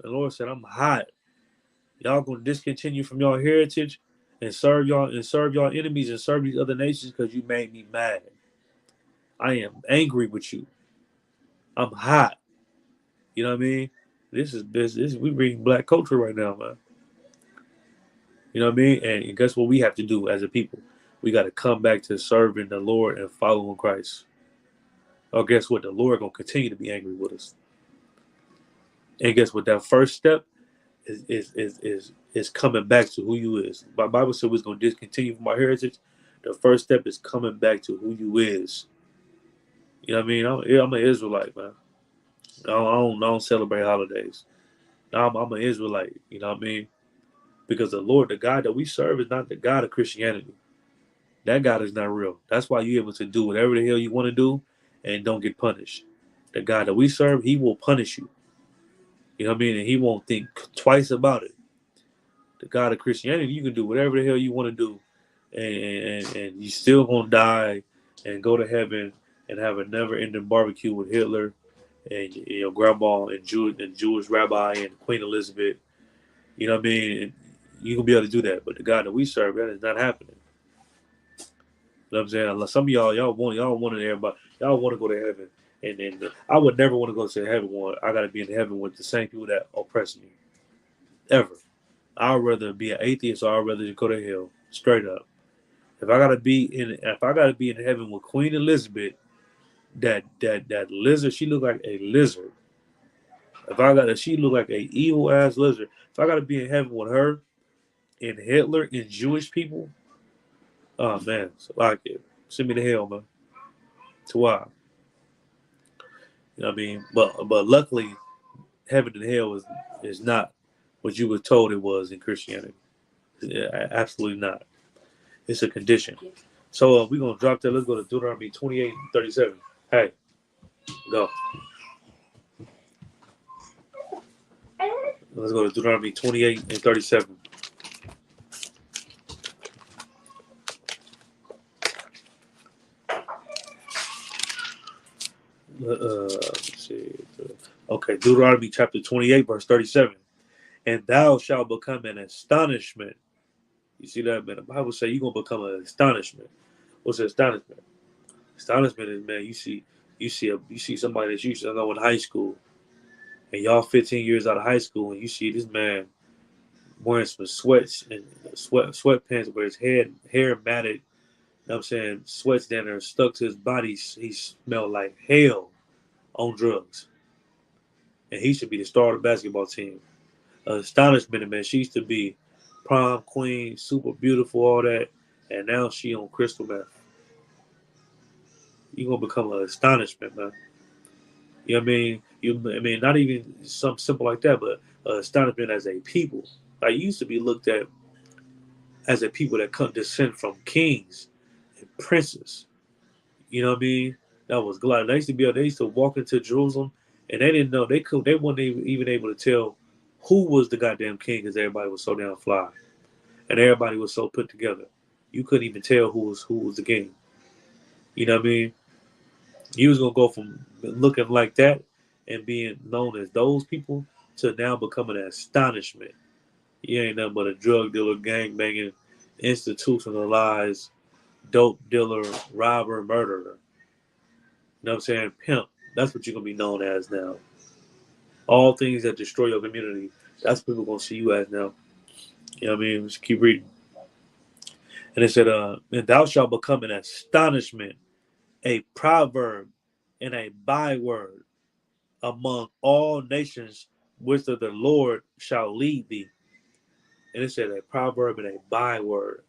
The Lord said, I'm hot. Y'all gonna discontinue from your heritage and serve y'all enemies and serve these other nations because you made me mad. I am angry with you. I'm hot. You know what I mean? This is business. We reading black culture right now, man. You know what I mean? And guess what we have to do as a people? We got to come back to serving the Lord and following Christ. Or guess what? The Lord gonna continue to be angry with us. And guess what? That first step is coming back to who you is. My Bible said we're gonna discontinue from our heritage. The first step is coming back to who you is. You know what I mean? I'm an Israelite, man. I don't celebrate holidays. I'm an Israelite. You know what I mean? Because the Lord, the God that we serve, is not the God of Christianity. That God is not real. That's why you're able to do whatever the hell you want to do and don't get punished. The God that we serve, He will punish you. You know what I mean? And He won't think twice about it. The God of Christianity, you can do whatever the hell you want to do, and you still gonna die and go to heaven and have a never-ending barbecue with Hitler and your grandma and Jewish rabbi and Queen Elizabeth. You know what I mean? And you gonna be able to do that, but the God that we serve, that is not happening. You know what I'm saying? Some of y'all want everybody, y'all want to go to heaven, And then I would never want to go to heaven one. I gotta be in heaven with the same people that oppress me. Ever. I'd rather be an atheist or I'd rather just go to hell. Straight up. If I gotta be in heaven with Queen Elizabeth, that lizard, she looked like a lizard. She looked like a evil ass lizard. If I gotta be in heaven with her and Hitler and Jewish people, oh man, so like it. Send me to hell, man. To why? You know what I mean? But luckily, heaven and hell is not what you were told it was in Christianity. Yeah, absolutely not. It's a condition. So we're gonna drop that. Let's go to Deuteronomy 28:37. Hey, go. Let's go to Deuteronomy 28:37. Let's see. Okay, Deuteronomy chapter 28, verse 37. And thou shalt become an astonishment. You see that, man? The Bible say you're gonna become an astonishment. What's astonishment? Astonishment is, man, you see somebody that you used to know in high school, and y'all 15 years out of high school, and you see this man wearing some sweats and sweatpants where his hair matted. You know what I'm saying? Sweats down there stuck to his body. He smelled like hell on drugs. And he should be the star of the basketball team. Astonishment, man. She used to be prom queen, super beautiful, all that. And now she on crystal meth. You're going to become an astonishment, man. You know what I mean? Not even something simple like that, but astonishment as a people. Like, you used to be looked at as a people that come descend from kings and princes. You know what I mean? That was glad. They used to walk into Jerusalem and they didn't know they weren't even able to tell who was the goddamn king because everybody was so damn fly. And everybody was so put together. You couldn't even tell who was the king. You know what I mean? You was gonna go from looking like that and being known as those people to now becoming an astonishment. You ain't nothing but a drug dealer, gang banging, institutionalized dope dealer, robber, murderer. You know what I'm saying? Pimp. That's what you're gonna be known as now. All things that destroy your community. That's what people gonna see you as now. You know what I mean? Just keep reading. And it said, and thou shalt become an astonishment, a proverb, and a byword among all nations whither the Lord shall lead thee. And it said a proverb and a byword,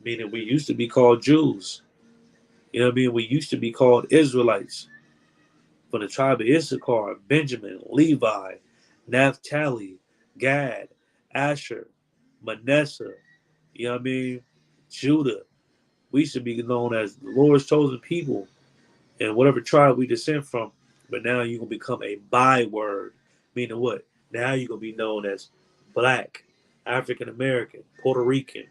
meaning we used to be called Jews. You know what I mean? We used to be called Israelites. From the tribe of Issachar, Benjamin, Levi, Naphtali, Gad, Asher, Manasseh, you know what I mean? Judah. We should be known as the Lord's chosen people and whatever tribe we descend from. But now you're going to become a byword. Meaning what? Now you're going to be known as Black, African American, Puerto Rican,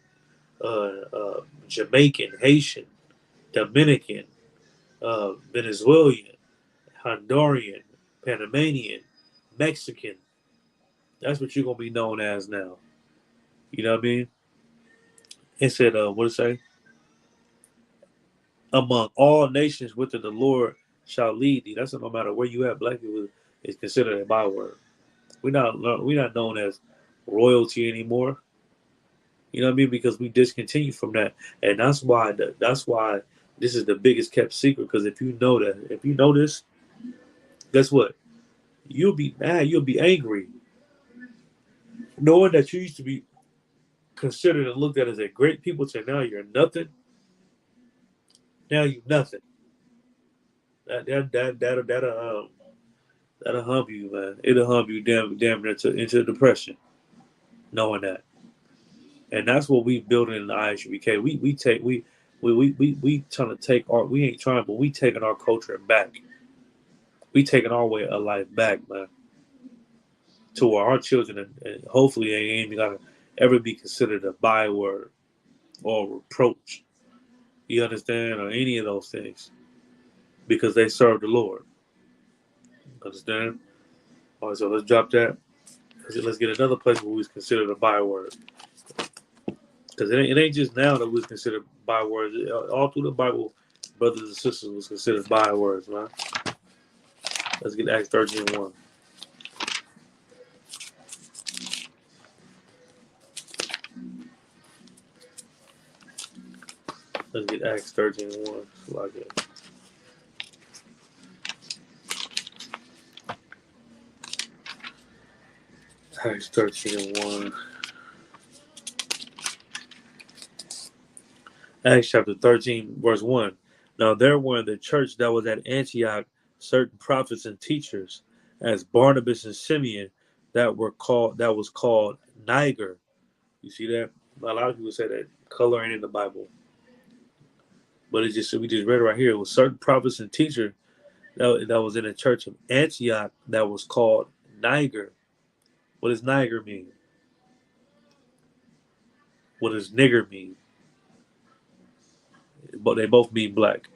Jamaican, Haitian, Dominican, Venezuelan, Honduran, Panamanian, Mexican. That's what you're going to be known as now. You know what I mean? It said, what did it say? Among all nations whither the Lord shall lead thee. That's no matter where you at. Black people is considered a byword. We're not known as royalty anymore. You know what I mean? Because we discontinued from that, and that's why this is the biggest kept secret. Because if you know this, guess what? You'll be mad. You'll be angry, knowing that you used to be considered and looked at as a great people. To now you're nothing. Now you nothing. That'll hump you, man. It'll hump you damn into depression, knowing that. And that's what we building in the ISUBK. We trying to take our, we ain't trying, but we taking our culture back. We taking our way of life back, man. To where our children, and hopefully they ain't even gonna ever be considered a byword or reproach. You understand? Or any of those things. Because they serve the Lord. Understand? All right, so let's drop that. Let's get another place where we was considered a byword. Because it ain't just now that we was considered bywords. All through the Bible, brothers and sisters was considered bywords, man. Let's get Acts 13:1. Let's get Acts 13:1. Like it. Acts 13:1. Acts chapter 13, verse 1. Now there were in the church that was at Antioch certain prophets and teachers, as Barnabas and Simeon, that was called Niger. You see that? A lot of people say that color ain't in the Bible. But we just read it right here. It was certain prophets and teachers that was in the church of Antioch that was called Niger. What does Niger mean? What does nigger mean? But they both mean black.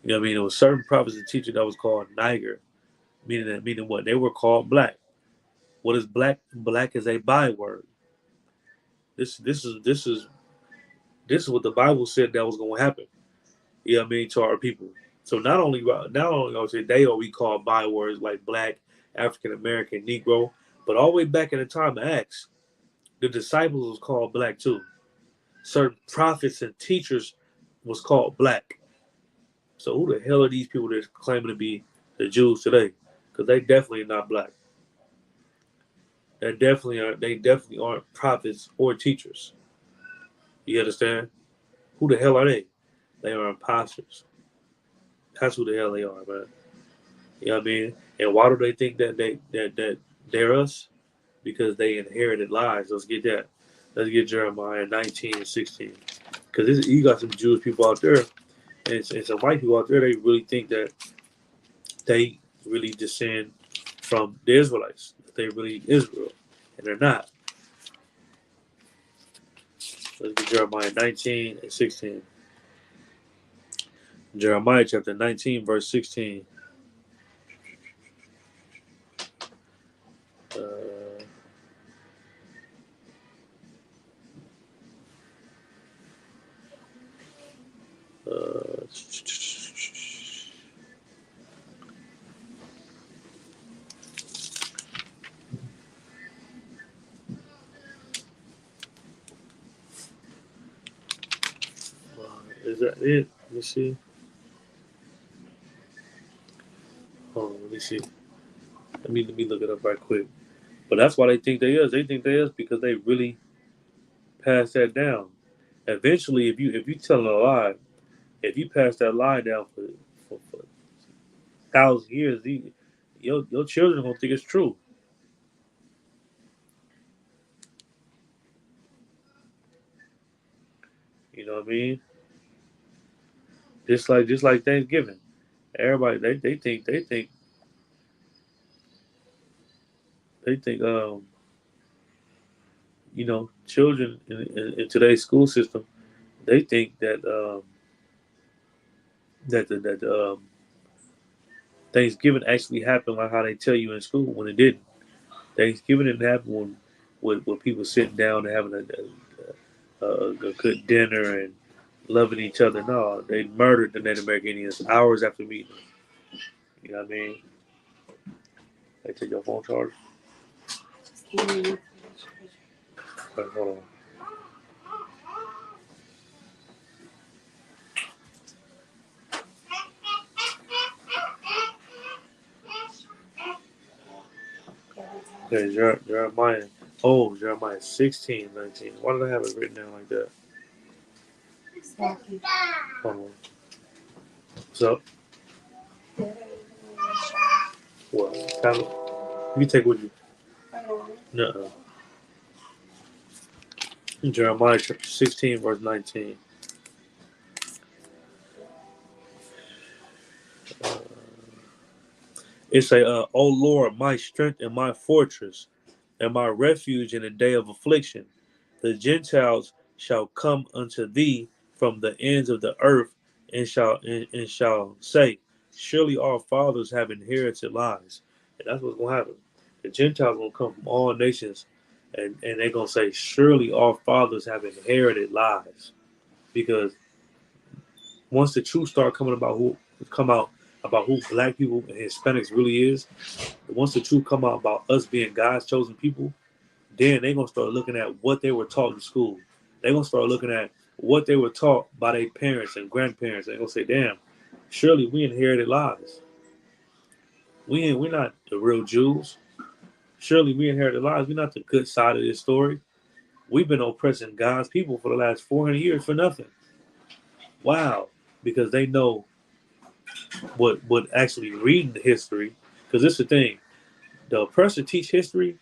You know what I mean? It was certain prophets and teachers that was called Niger, meaning what? They were called black. What is black? Black is a byword. This is what the Bible said that was going to happen. You know what I mean, to our people. So not only today are we called bywords like black, African American, Negro, but all the way back in the time of Acts, the disciples was called black too. Certain prophets and teachers was called black. So who the hell are these people that's claiming to be the Jews today? Because they definitely are not black. They definitely aren't prophets or teachers. You understand? Who the hell are they? They are imposters. That's who the hell they are, man. You know what I mean? And why do they think that they're us? Because they inherited lies. Let's get that. Let's get Jeremiah 19:16. Because you got some Jewish people out there, and some white people out there. They really think that they really descend from the Israelites. That they really Israel, and they're not. Let's get Jeremiah 19:16. Jeremiah chapter 19, verse 16. Is that it? Let me see. Let me see. Let me look it up right quick. But that's why they think they is. They think they is because they really pass that down. Eventually, if you telling a lie, if you pass that lie down for 1,000 years, your children are gonna think it's true. You know what I mean? Just like Thanksgiving. Everybody they think children in today's school system, they think that Thanksgiving actually happened like how they tell you in school when it didn't. Thanksgiving didn't happen when people sitting down and having a good dinner and loving each other. No, they murdered the Native American Indians hours after meeting them. You know what I mean? They take your phone charge. Right, hold on. Okay, Jeremiah. Oh, Jeremiah 16:19. Why did I have it written down like that? Hold on. What's up? What? Tablet? You can take with you. No. Jeremiah chapter 16, verse 19. It's O Lord, my strength and my fortress, and my refuge in the day of affliction. The Gentiles shall come unto thee from the ends of the earth, and shall say, surely our fathers have inherited lies. And that's what's going to happen. The Gentiles going to come from all nations, and they're going to say, surely our fathers have inherited lies. Because once the truth start come out, about who black people and Hispanics really is, once the truth come out about us being God's chosen people, then they're gonna start looking at what they were taught in school. They're gonna start looking at what they were taught by their parents and grandparents. They're gonna say, damn, surely we inherited lies. We're not the real Jews. Surely we inherited lies. We're not the good side of this story. We've been oppressing God's people for the last 400 years for nothing. Wow. Because they know what actually reading the history. Because this is the thing. The oppressor teach history,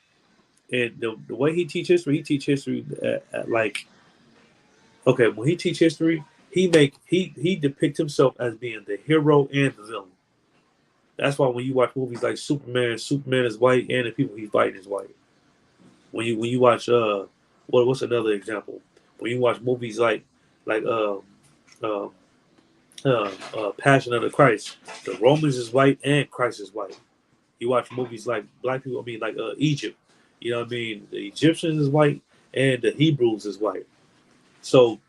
and the way he teach history at like, okay, when he teach history, he depict himself as being the hero and the villain. That's why when you watch movies like Superman, Superman is white and the people he's fighting is white. When you watch what's another example? When you watch movies like uh, Passion of the Christ, the Romans is white and Christ is white. You watch movies like black people, I mean like Egypt, you know what I mean? The Egyptians is white and the Hebrews is white. So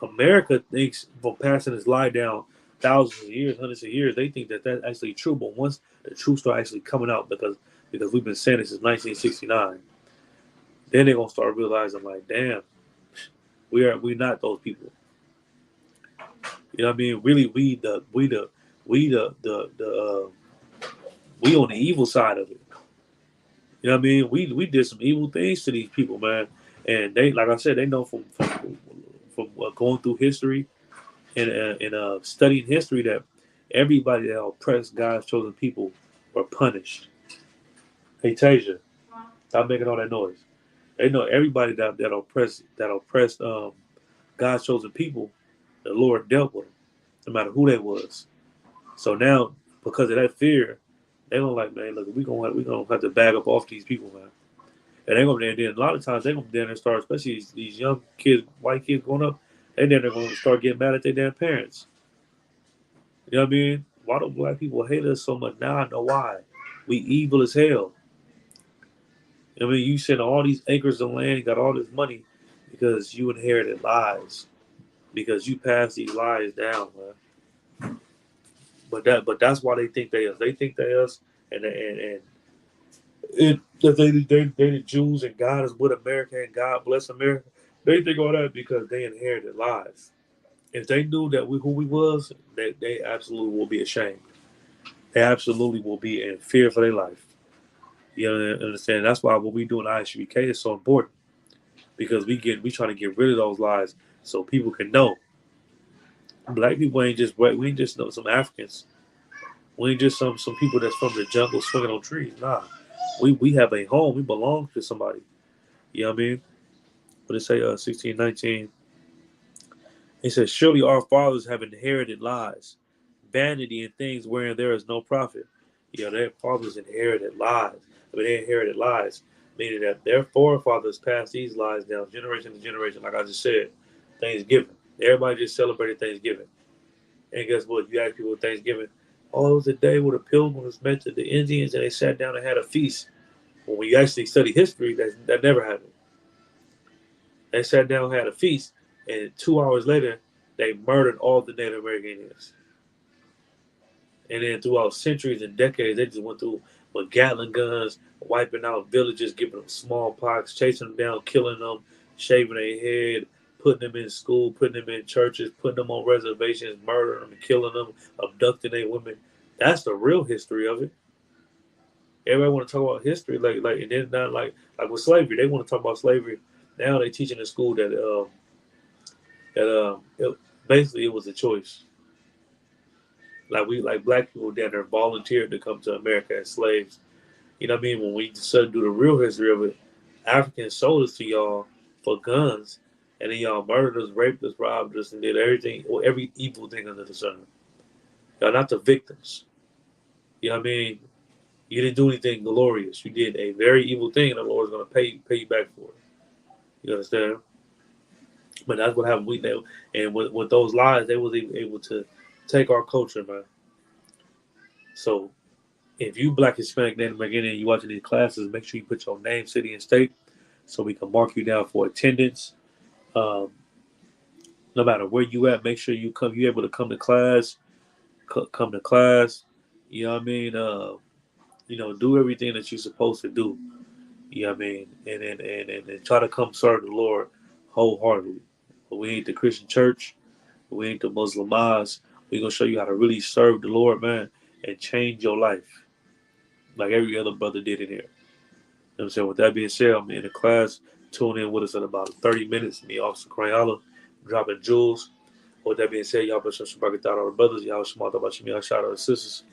America thinks from passing this lie down thousands of years, hundreds of years, they think that that's actually true. But once the truth start actually coming out, because we've been saying this since 1969, then they're gonna start realizing like, damn, we're not those people. You know what I mean? Really, we on the evil side of it. You know what I mean? We did some evil things to these people, man. And they, like I said, they know from going through history and studying history that everybody that oppressed God's chosen people were punished. Hey Tasia, stop making all that noise. They know everybody that oppressed God's chosen people, the Lord dealt with them, no matter who they was. So now, because of that fear, they gonna like, man, look, we gonna have to bag up off these people, man. And they gonna then a lot of times they gonna then start, especially these young kids, white kids growing up, they then they're gonna start getting mad at their damn parents. You know what I mean? Why do black people hate us so much? Now I know why. We evil as hell. I mean, you send all these acres of land, got all this money because you inherited lies, because you passed these lies down, man. But that's why they think they us. They think they us, and that they the Jews and God is with America and God bless America. They think all that because they inherited lies. If they knew that who we was, they absolutely will be ashamed. They absolutely will be in fear for their life. You know, understand? That's why what we do in ISBK is so important because we trying to get rid of those lies so people can know black people ain't just we ain't just know some Africans. We ain't just some people that's from the jungle swinging on trees. Nah, we have a home. We belong to somebody. You know what I mean? But it say 1619. It says, surely our fathers have inherited lies, vanity, and things wherein there is no profit. You know, their fathers inherited lies. I mean, they inherited lies, meaning that their forefathers passed these lies down generation to generation, like I just said. Thanksgiving. Everybody just celebrated Thanksgiving. And guess what? You ask people Thanksgiving, oh, it was a day where the pilgrims met to the Indians and they sat down and had a feast. When you actually study history, that never happened. They sat down and had a feast, and 2 hours later, they murdered all the Native American Indians. And then throughout centuries and decades, they just went through with Gatling guns, wiping out villages, giving them smallpox, chasing them down, killing them, shaving their head, putting them in school, putting them in churches, putting them on reservations, murdering them, killing them, abducting their women. That's the real history of it. Everybody want to talk about history, and then not like with slavery. They want to talk about slavery. Now they teach in the school that basically it was a choice. Like black people down there volunteered to come to America as slaves. You know what I mean? When we decided to do the real history of it, Africans sold us to y'all for guns, and then y'all murdered us, raped us, robbed us, and did everything or every evil thing under the sun. Y'all not the victims. You know what I mean? You didn't do anything glorious. You did a very evil thing, and the Lord's gonna pay you back for it. You understand? But that's what happened. We know, and with those lies, they was able to take our culture, man. So if you Black, Hispanic, Native American, and you watching these classes, make sure you put your name, city, and state, so we can mark you down for attendance. Um, no matter where you at, make sure you able to come to class. come to class. You know what I mean? Do everything that you're supposed to do. You know what I mean? And try to come serve the Lord wholeheartedly. But we ain't the Christian church. We ain't the Muslim mosque. We're going to show you how to really serve the Lord, man, and change your life like every other brother did in here. You know what I'm saying? With that being said, I'm in the class. Tune in with us in about 30 minutes. Me, Officer Crayola, dropping jewels. With that being said, y'all better subscribe to all the brothers. Y'all smart about you. Y'all shout out to sisters.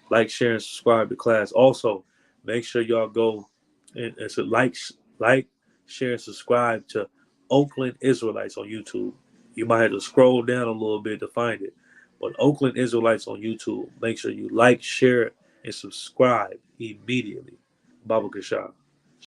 Like, share, and subscribe to class. Also, make sure y'all go and so like, share, and subscribe to Oakland Israelites on YouTube. You might have to scroll down a little bit to find it. But Oakland Israelites on YouTube. Make sure you like, share, and subscribe immediately. Baba Kashah.